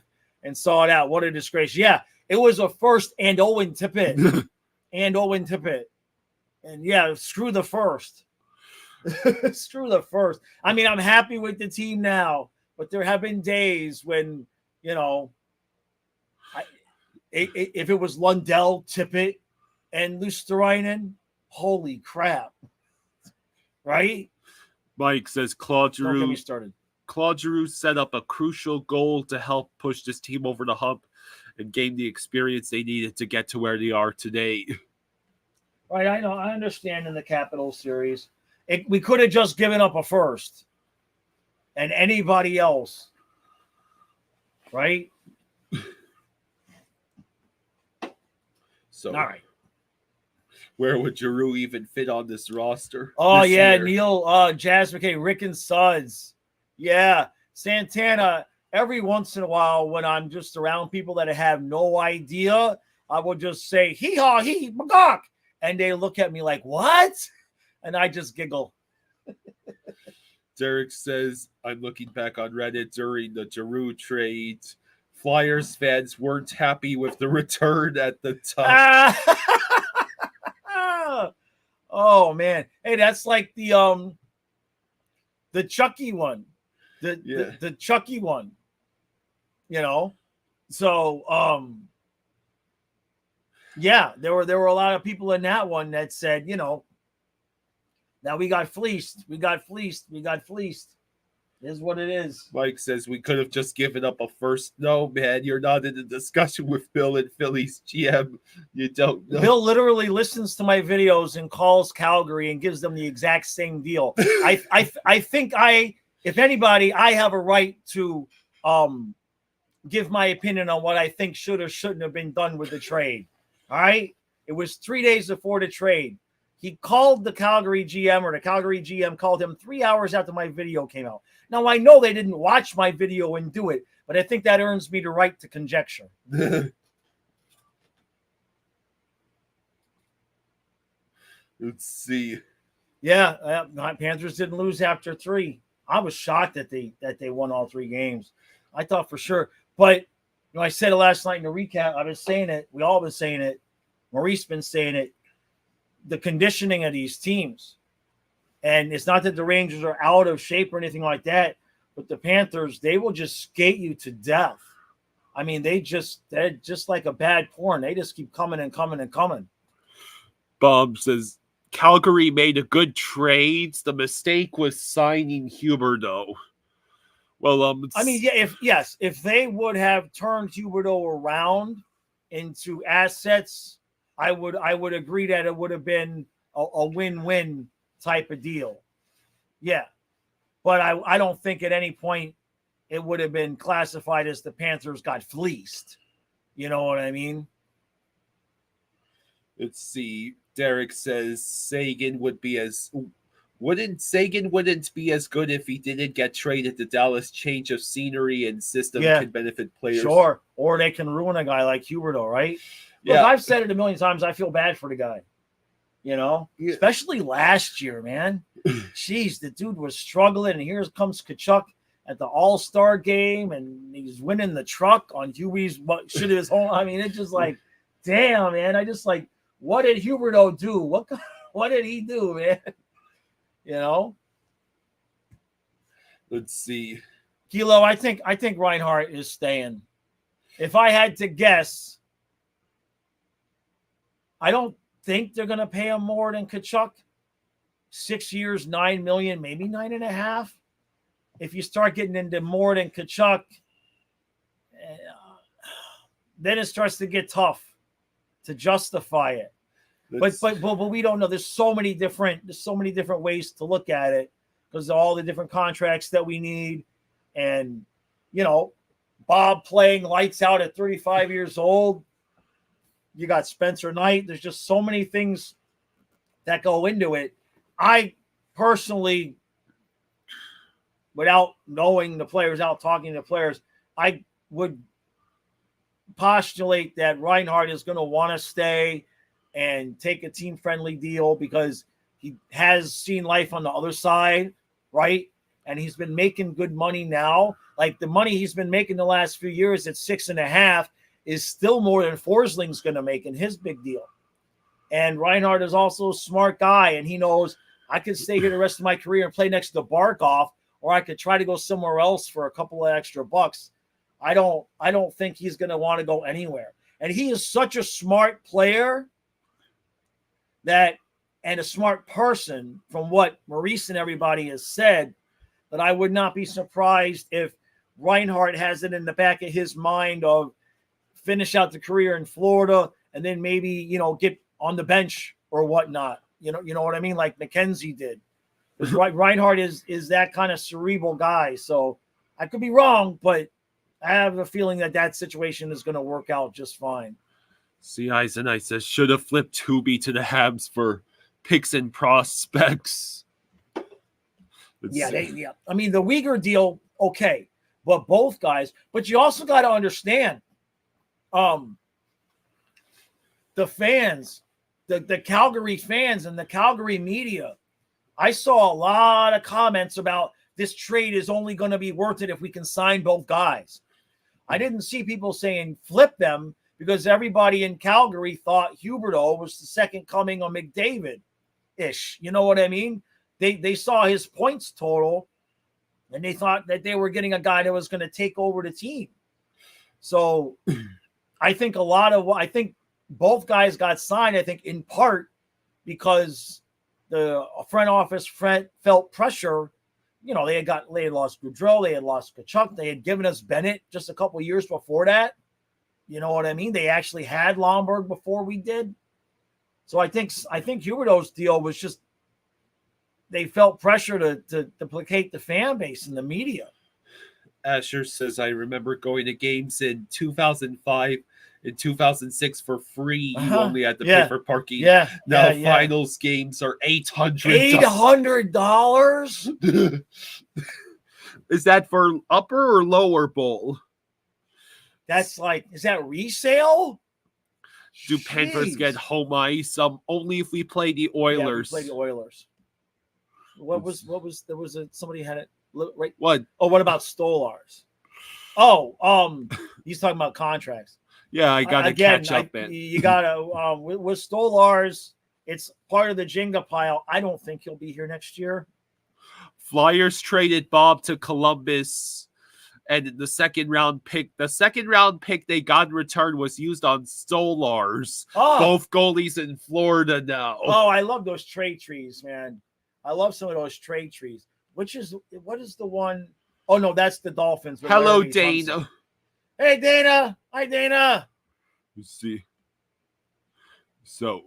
and saw it out. What a disgrace. Yeah, it was a first and Owen Tippett. And yeah, screw the first. Screw the first. I mean, I'm happy with the team now, but there have been days when, if it was Lundell, Tippett, and Luosterainen, holy crap. Right? Mike says Claude Don't get me Giroux. started. Claude Giroux set up a crucial goal to help push this team over the hump and gain the experience they needed to get to where they are today. Right, I know. I understand in the Capital Series. We could have just given up a first. And anybody else. Right? So, all right. Where would Giroux even fit on this roster? Oh, this yeah. year? Neil, Jazz McKay, Rick and Suds. Yeah. Santana, every once in a while when I'm just around people that have no idea, I will just say, hee-haw, magok. And they look at me like, what? And I just giggle. Derek says, I'm looking back on Reddit during the Giroux trade. Flyers fans weren't happy with the return at the time. Oh, man. Hey, that's like the Chucky one. The Chucky one. So yeah, there were a lot of people in that one that said, now we got fleeced. Is what it is. Mike says we could have just given up a first. No, man, you're not in a discussion with Bill and Philly's GM. You don't know. Bill literally listens to my videos and calls Calgary and gives them the exact same deal. I think if anybody, I have a right to give my opinion on what I think should or shouldn't have been done with the trade. All right? It was 3 days before the trade. He called the Calgary GM, or the Calgary GM called him 3 hours after my video came out. Now, I know they didn't watch my video and do it, but I think that earns me the right to conjecture. Let's see. Yeah, Panthers didn't lose after 3. I was shocked that they won all 3 games. I thought for sure. But, I said it last night in the recap. I've been saying it. We all been saying it. Maurice been saying it. The conditioning of these teams. And it's not that the Rangers are out of shape or anything like that, but the Panthers, they will just skate you to death. I mean, they're just like a bad porn. They just keep coming and coming and coming. Bob says Calgary made a good trade. The mistake was signing Huberdeau. Well, I mean, yeah, if they would have turned Huberdeau around into assets, I would agree that it would have been a win-win type of deal. Yeah. But I don't think at any point it would have been classified as the Panthers got fleeced. You know what I mean? Let's see. Derek says Sagan would be as Sagan wouldn't be as good if he didn't get traded to Dallas. Change of scenery and system can benefit players. Sure. Or they can ruin a guy like Huberdeau, right? Look, Yeah. I've said it a million times. I feel bad for the guy. Especially last year, man. Jeez, the dude was struggling, and here comes Tkachuk at the All-Star game, and he's winning the truck on Huey's shit his home. I mean, it's just like, damn, man. I just like, what did Huberdeau do? What did he do, man? Let's see. Kilo, I think Reinhart is staying. If I had to guess, I don't think they're going to pay him more than Tkachuk. 6 years, $9 million, maybe $9.5 million. If you start getting into more than Tkachuk, then it starts to get tough to justify it. But we don't know. There's so many different ways to look at it because of all the different contracts that we need, and Bob playing lights out at 35 years old. You got Spencer Knight. There's just so many things that go into it. I personally, without knowing the players, out talking to the players, I would postulate that Reinhart is going to want to stay and take a team-friendly deal because he has seen life on the other side, right? And he's been making good money now. Like the money he's been making the last few years at 6.5 is still more than Forsling's going to make in his big deal. And Reinhart is also a smart guy, and he knows I could stay here the rest of my career and play next to Barkov, or I could try to go somewhere else for a couple of extra bucks. I don't think he's going to want to go anywhere. And he is such a smart player and a smart person, from what Maurice and everybody has said, that I would not be surprised if Reinhart has it in the back of his mind of finish out the career in Florida and then maybe, get on the bench or whatnot. You know what I mean? Like McKenzie did. Because Reinhart is that kind of cerebral guy. So I could be wrong, but I have a feeling that situation is going to work out just fine. See, Eisenite says, should have flipped Tubi to the Habs for picks and prospects. Yeah. I mean, the Uyghur deal, okay. But both guys. But you also got to understand, the fans, the Calgary fans and the Calgary media, I saw a lot of comments about this trade is only going to be worth it if we can sign both guys. I didn't see people saying flip them because everybody in Calgary thought Huberdeau was the second coming of McDavid-ish. You know what I mean? They saw his points total, and they thought that they were getting a guy that was going to take over the team. So I think both guys got signed, I think, in part because the front office felt pressure. They had lost Goudreau, they had lost Tkachuk, they had given us Bennett just a couple of years before that. You know what I mean? They actually had Lomberg before we did. So I think Huberdeau's deal was just they felt pressure to placate the fan base and the media. Asher says, I remember going to games in 2005 and 2006 for free. You only had to pay for parking. Yeah. Now finals games are $800. $800? Is that for upper or lower bowl? That's like, is that resale? Do Panthers get home ice? Only if we play the Oilers. Yeah, we play the Oilers. Somebody had it right. What? Oh, what about Stolars? Oh, he's talking about contracts. Yeah, I got to catch up, man. You got to, with Stolars, it's part of the Jenga pile. I don't think he'll be here next year. Flyers traded Bob to Columbus, and the second round pick they got in return was used on Stolars. Both goalies in Florida now. Oh, I love those trade trees, man. I love some of those trade trees. What is the one? Oh, no, that's the Dolphins. Hello, Dana. Thompson. Hey, Dana. Hi, Dana. Let's see. So,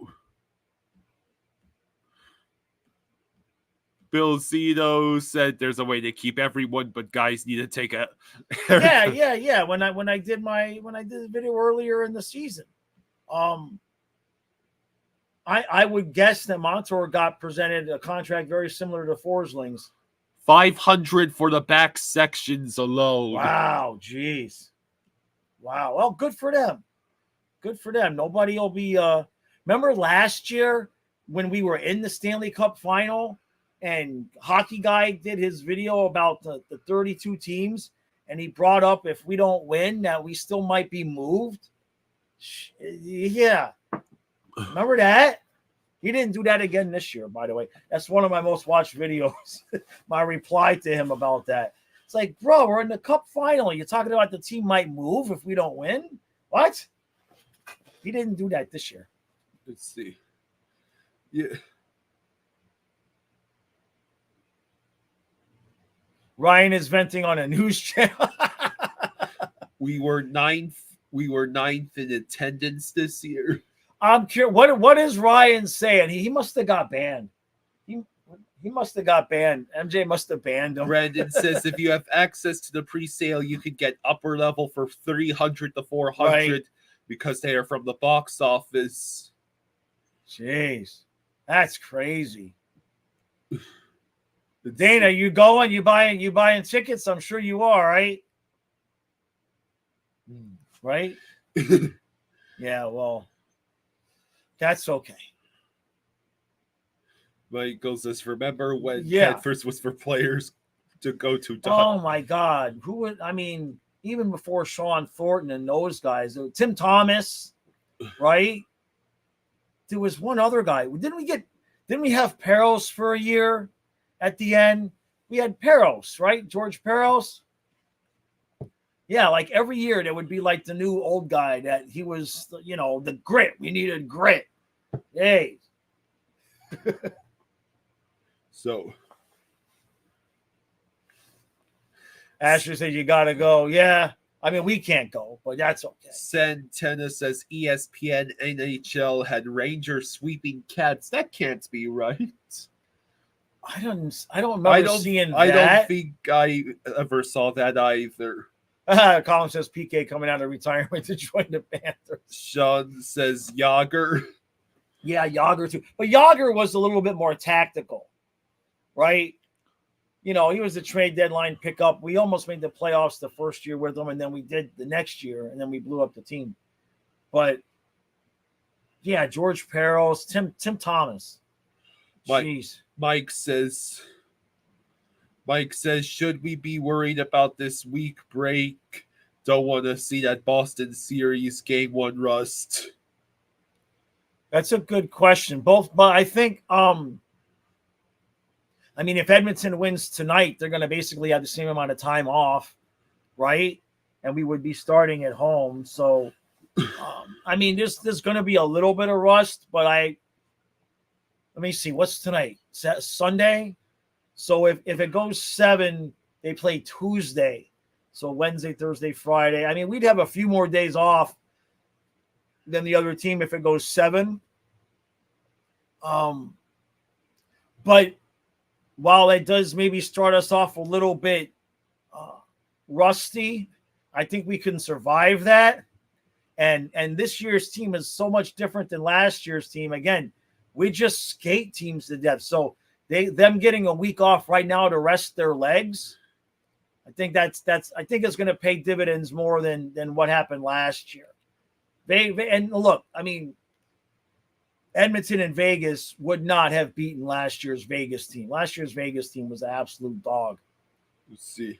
Bill Zito said there's a way to keep everyone, but guys need to take a. Yeah. When I did the video earlier in the season, I would guess that Montour got presented a contract very similar to Forsling's. 500 for the back sections alone. Wow, jeez. Wow. Well, good for them. Good for them. Nobody will be remember last year when we were in the Stanley Cup final and Hockey Guy did his video about the 32 teams and he brought up if we don't win that we still might be moved. Yeah. Remember that? He didn't do that again this year, by the way. That's one of my most watched videos. My reply to him about that. It's like, bro, we're in the cup final. You're talking about the team might move if we don't win? What? He didn't do that this year. Let's see. Yeah. Ryan is venting on a news channel. We were ninth in attendance this year. I'm curious. What is Ryan saying? He must have got banned. He must have got banned. MJ must have banned him. Brandon says if you have access to the pre-sale, you could get upper level for 300 to 400 Right. because they are from the box office. Jeez, that's crazy. Dana, you going? You buying tickets? I'm sure you are, right? Right? Yeah, well, that's okay. Michael says, remember when Yeah. Panthers was for players to go to? Oh my God. Who would, I mean, even before Sean Thornton and those guys, Tim Thomas, right? There was one other guy. Didn't we have Peros for a year at the end? We had Peros, right? George Peros. Yeah, like every year there would be like the new old guy that he was, the grit. We needed grit. Hey. So Asher said you got to go. Yeah. I mean, we can't go, but that's okay. Santana says ESPN NHL had Rangers sweeping Cats. That can't be right. I don't remember seeing that. I don't think I ever saw that either. Colin says PK coming out of retirement to join the Panthers. Sean says Yager. Yeah, Yager too. But Yager was a little bit more tactical, right? He was a trade deadline pickup. We almost made the playoffs the first year with him, and then we did the next year, and then we blew up the team. But yeah, George Peros, Tim Thomas. Jeez. Mike says, should we be worried about this week break? Don't want to see that Boston series game 1 rust. That's a good question. But I think if Edmonton wins tonight, they're going to basically have the same amount of time off, right? And we would be starting at home. So, there's going to be a little bit of rust, but let me see. What's tonight? Sunday? So if it goes 7, they play Tuesday. So Wednesday, Thursday, Friday. We'd have a few more days off than the other team if it goes 7. But while it does maybe start us off a little bit rusty, I think we can survive that. And this year's team is so much different than last year's team. Again, we just skate teams to death. So them getting a week off right now to rest their legs, I think it's going to pay dividends more than what happened last year. And look, Edmonton and Vegas would not have beaten last year's Vegas team. Last year's Vegas team was an absolute dog. Let's see.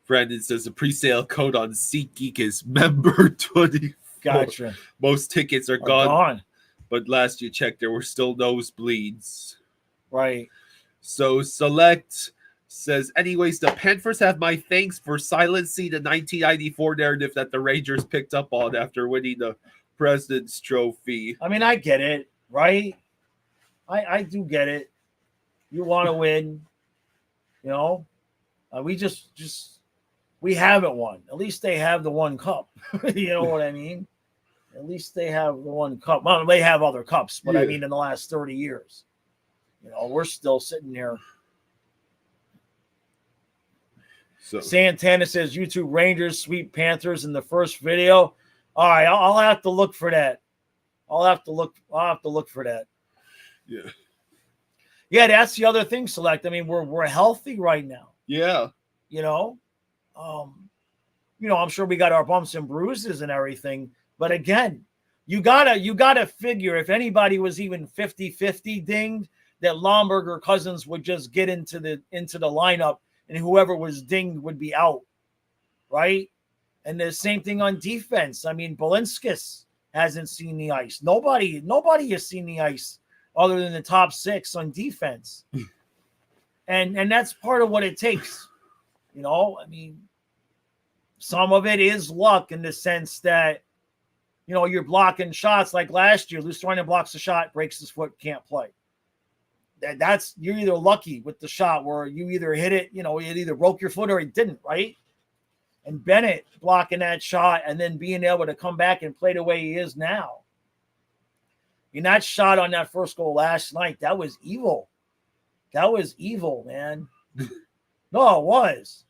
Brandon says the pre-sale code on SeatGeek is member24. Gotcha. Most tickets are gone. But last you checked, there were still nosebleeds. Right. So Select says, anyways, the Panthers have my thanks for silencing the 1994 narrative that the Rangers picked up on after winning the President's Trophy. I get it, right? I do get it. You want to win, we we haven't won. At least they have the one cup. You know what I mean? At least they have the one cup. Well, they have other cups, but in the last 30 years, we're still sitting there. So Santana says YouTube Rangers sweep Panthers in the first video. All right, I'll have to look for that. I'll have to look for that. Yeah. Yeah, that's the other thing, Select. I mean, we're healthy right now. Yeah. You know, I'm sure we got our bumps and bruises and everything, but again, you gotta figure if anybody was even 50-50 dinged, that Lomberg or Cousins would just get into the lineup, and whoever was dinged would be out, right? And the same thing on defense. I mean, Balinskis hasn't seen the ice. Nobody has seen the ice other than the top 6 on defense. and that's part of what it takes. I mean, some of it is luck in the sense that, you're blocking shots like last year. Luciano blocks a shot, breaks his foot, can't play. That's you're either lucky with the shot where you either hit it, it either broke your foot or it didn't, right? And Bennett blocking that shot and then being able to come back and play the way he is now. I mean, that shot on that first goal last night, that was evil. That was evil, man. No, it was.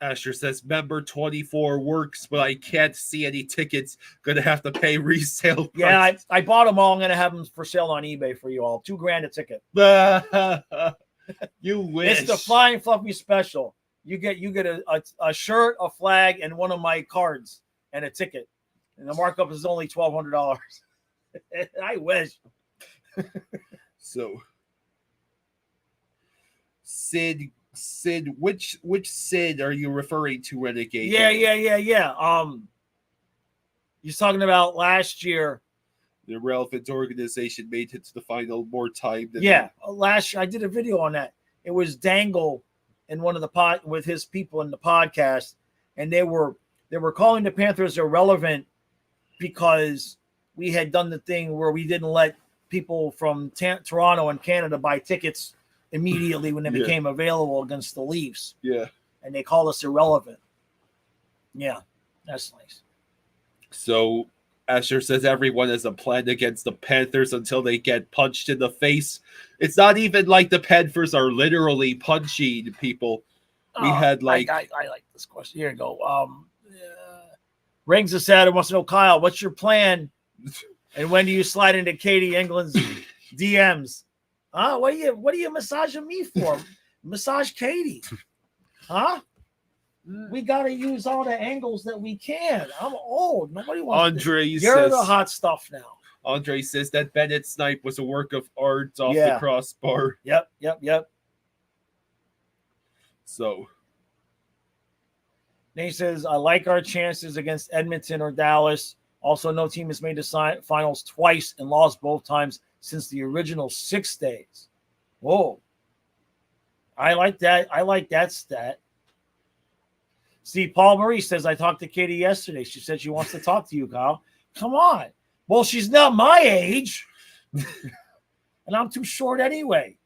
Asher says, member 24 works, but I can't see any tickets. Gonna have to pay resale price. Yeah, I bought them all. I'm gonna have them for sale on eBay for you all. $2,000 a ticket. You wish. It's the Flying Fluffy special. You get a shirt, a flag, and one of my cards and a ticket. And the markup is only $1,200. I wish. So, Sid, which Sid are you referring to, Renegade? Yeah. He's talking about last year. The relevant organization made it to the final more time than last year I did a video on that. It was Dangle in one of the with his people in the podcast, and they were calling the Panthers irrelevant because we had done the thing where we didn't let people from Toronto and Canada buy tickets immediately when they became available against the Leafs. Yeah. And they call us irrelevant. Yeah, that's nice. So Asher says everyone has a plan against the Panthers until they get punched in the face. It's not even like the Panthers are literally punching people. We had like... I like this question. Here you go. Rings us out and wants to know, Kyle, what's your plan? And when do you slide into Katie England's DMs? Huh? What are you massaging me for? Massage Katie. Huh? We got to use all the angles that we can. I'm old. Nobody wants You're the hot stuff now. Andre says that Bennett snipe was a work of art off the crossbar. Yep. So. Nate says, I like our chances against Edmonton or Dallas. Also, no team has made the finals twice and lost both times since the original 6 days. Whoa. I like that. I like that stat. See, Paul Marie says, I talked to Katie yesterday. She said she wants to talk to you, Kyle. Come on. Well, she's not my age. And I'm too short anyway.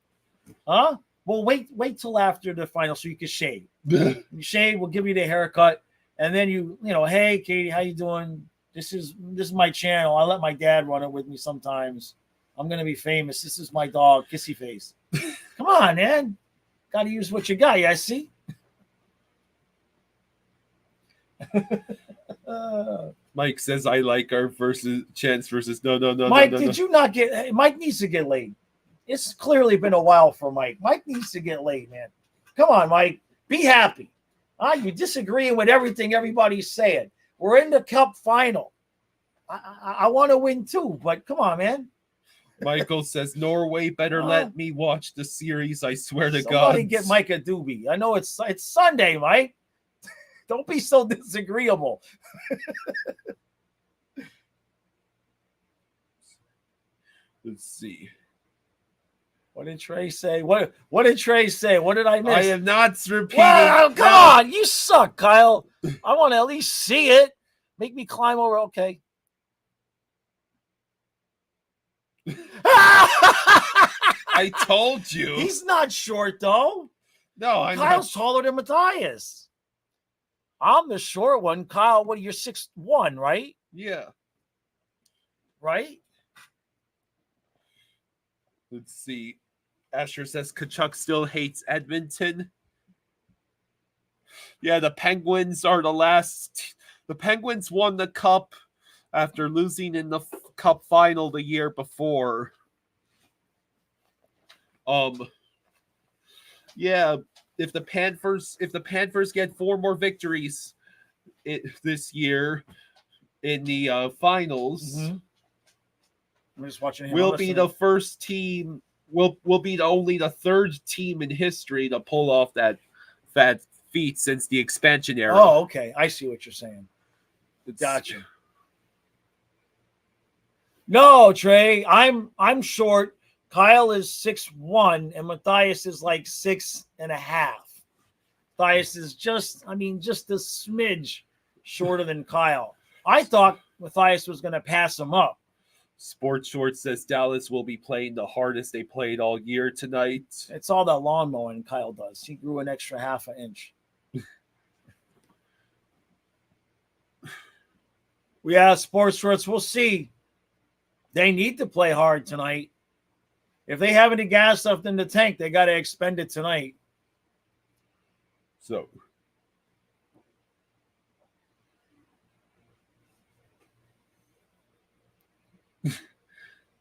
Huh? Well, wait till after the final so you can shave. You shave, we'll give you the haircut. And then hey, Katie, how you doing? This is my channel. I let my dad run it with me sometimes. I'm going to be famous. This is my dog, Kissy Face. Come on, man. Got to use what you got. Yeah, see? Mike says, I like our chance versus no. Mike, did you not get – Mike needs to get laid. It's clearly been a while for Mike. Mike needs to get laid, man. Come on, Mike. Be happy. You're disagreeing with everything everybody's saying. We're in the Cup final. I want to win too, but come on, man. Michael says, Norway better let me watch the series. I swear to God. Somebody get Mike a doobie. I know it's Sunday, Mike. Don't be so disagreeable. Let's see. What did Trey say? What did Trey say? What did I miss? I am not repeating. Well, come on. You suck, Kyle. I want to at least see it. Make me climb over. Okay. I told you. He's not short, though. No, I'm Kyle's taller than Matthias. I'm the short one. Kyle, you're 6'1", right? Yeah. Right? Let's see. Asher says Kachuk still hates Edmonton. Yeah, the Penguins are the last. The Penguins won the Cup. after losing in the Cup final the year before. Yeah, if the Panthers get 4 more victories this year in the finals, I'm just watching him. we'll be the first team. We'll be only the 3rd team in history to pull off that feat since the expansion era. Oh, okay. I see what you're saying. Gotcha. No, Trey, I'm short. Kyle is 6'1", and Matthias is like 6.5. Matthias is just a smidge shorter than Kyle. I thought Matthias was going to pass him up. Sports Short says Dallas will be playing the hardest they played all year tonight. It's all that lawn mowing Kyle does. He grew an extra half an inch. Yeah, Sports Shorts, we'll see. They need to play hard tonight. If they have any gas left in the tank, they got to expend it tonight. So,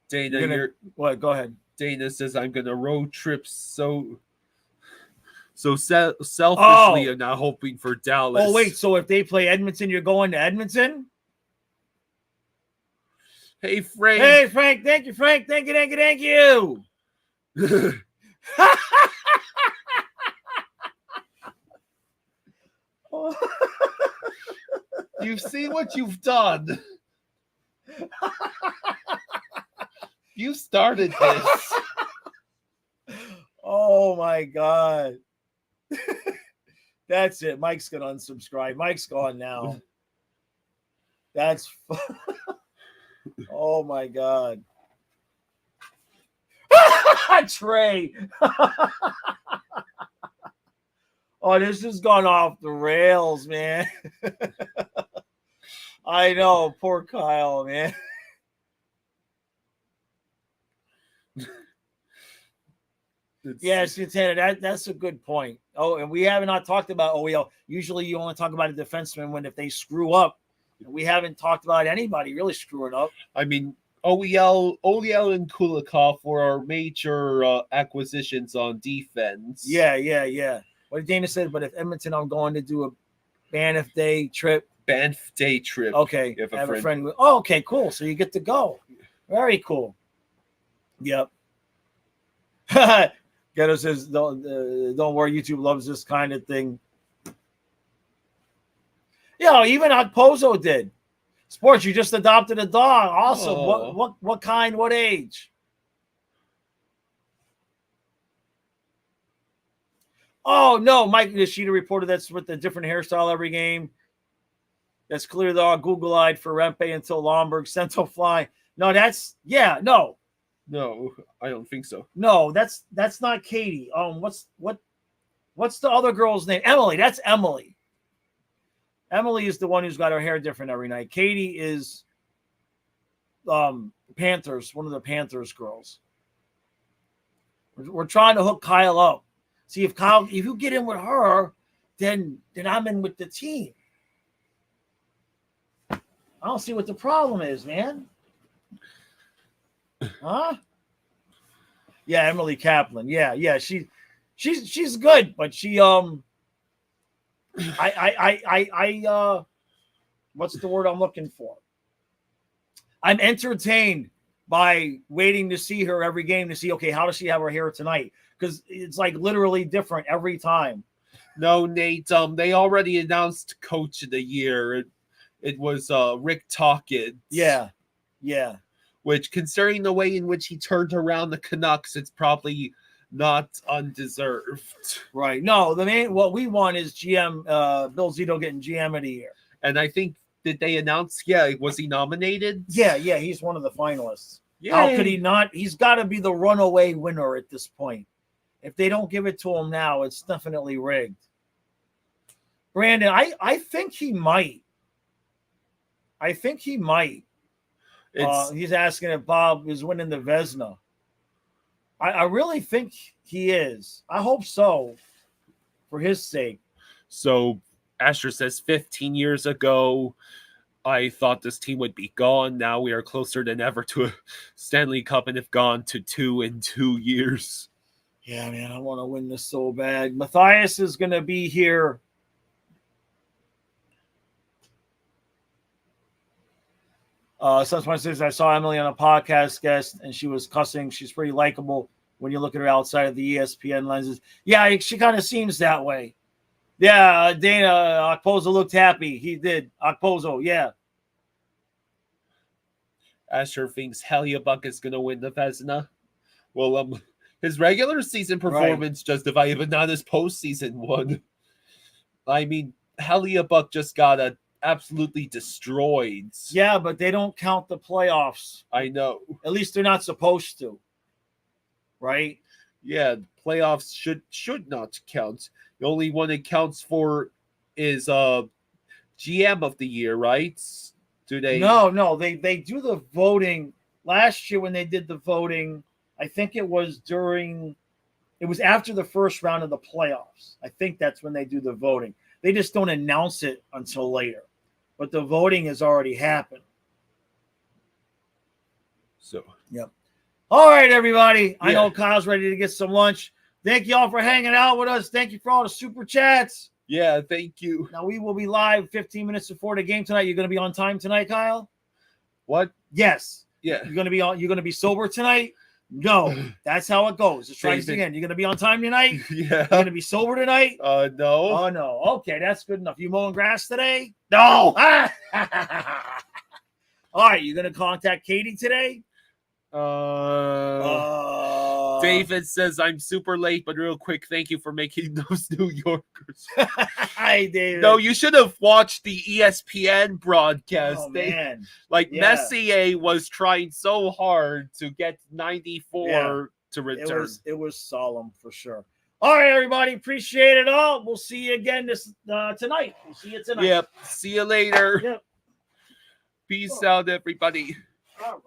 Dana, what? Go ahead. Dana says I'm gonna road trip so selfishly and not hoping for Dallas. Oh wait, so if they play Edmonton, you're going to Edmonton? Hey Frank. Hey Frank, thank you, Frank. Thank you. You've seen what you've done. You started this. Oh my God. That's it. Mike's gonna unsubscribe. Mike's gone now. That's oh my God. Trey. Oh, this has gone off the rails, man. I know, poor Kyle, man. Yeah, Santana, that's a good point. Oh, and we haven't not talked about OEL. Usually you only talk about a defenseman when if they screw up. We haven't talked about anybody really screwing up. I mean, OEL and Kulikov were our major acquisitions on defense. Yeah. What Dana said, but if Edmonton, I'm going to do a Banff Day trip. Banff Day trip. Okay. Have a friend. Oh, okay, cool. So you get to go. Very cool. Yep. Ghetto says, don't worry, YouTube loves this kind of thing. Yeah, even Okposo did. Sports, you just adopted a dog. Awesome. Oh. What kind? What age? Oh no, Mike Nishida reported that's with a different hairstyle every game. That's clear though. Google-eyed for Rempe until Lomberg Cento fly. No, No, I don't think so. No, that's not Katie. What's the other girl's name? Emily. That's Emily. Emily is the one who's got her hair different every night. Katie is Panthers, one of the Panthers girls. We're trying to hook Kyle up. See if you get in with her, then I'm in with the team. I don't see what the problem is, man. Huh? Yeah, Emily Kaplan. Yeah. She's good, but she what's the word I'm looking for? I'm entertained by waiting to see her every game to see, okay, how does she have her hair tonight? Because it's like literally different every time. No, Nate, they already announced Coach of the Year. It was Rick Tockett. Yeah. Which, considering the way in which he turned around the Canucks, it's probably not undeserved. Right. No, what we want is GM Bill Zito getting GM of the year. And I think, did they announce, was he nominated? Yeah, he's one of the finalists. Yay. How could he not? He's got to be the runaway winner at this point. If they don't give it to him now, it's definitely rigged. Brandon, I think he might. He's asking if Bob is winning the Vezina. I really think he is. I hope so, for his sake. So Asher says 15 years ago, I thought this team would be gone. Now we are closer than ever to a Stanley Cup and have gone to 2 in 2 years. Yeah, man, I want to win this so bad. Matthias is going to be here. Someone says, I saw Emily on a podcast guest and she was cussing. She's pretty likable when you look at her outside of the ESPN lenses. Yeah, she kind of seems that way. Yeah, Dana, Okposo looked happy. He did. Okposo, yeah. Asher thinks Hellebuyck is going to win the Vezina. Well, his regular season performance justified, but not his postseason one. I mean, Hellebuyck just got absolutely destroyed. Yeah, but they don't count the playoffs. I know. At least they're not supposed to. Right? Yeah, playoffs should not count. The only one it counts for is GM of the year, right? Do they? No. They do the voting. Last year when they did the voting, I think it was after the first round of the playoffs. I think that's when they do the voting. They just don't announce it until later. But the voting has already happened. So, yep. All right, everybody. Yeah. I know Kyle's ready to get some lunch. Thank you all for hanging out with us. Thank you for all the super chats. Yeah, thank you. Now we will be live 15 minutes before the game tonight. You're going to be on time tonight, Kyle? What? Yes. Yeah. You're going to be sober tonight? No. That's how it goes. Let's try this again. You're going to be on time tonight? Yeah. You're going to be sober tonight? No. Oh, no. Okay, that's good enough. You mowing grass today? No. All right, you're going to contact Katie today? David says, I'm super late, but real quick, thank you for making those New Yorkers. Hi, David. No, you should have watched the ESPN broadcast. Oh, man. Messier was trying so hard to get 94 to return. It was solemn for sure. All right, everybody. Appreciate it all. We'll see you again tonight. We'll see you tonight. Yep. See you later. Yep. Peace out, everybody. All right.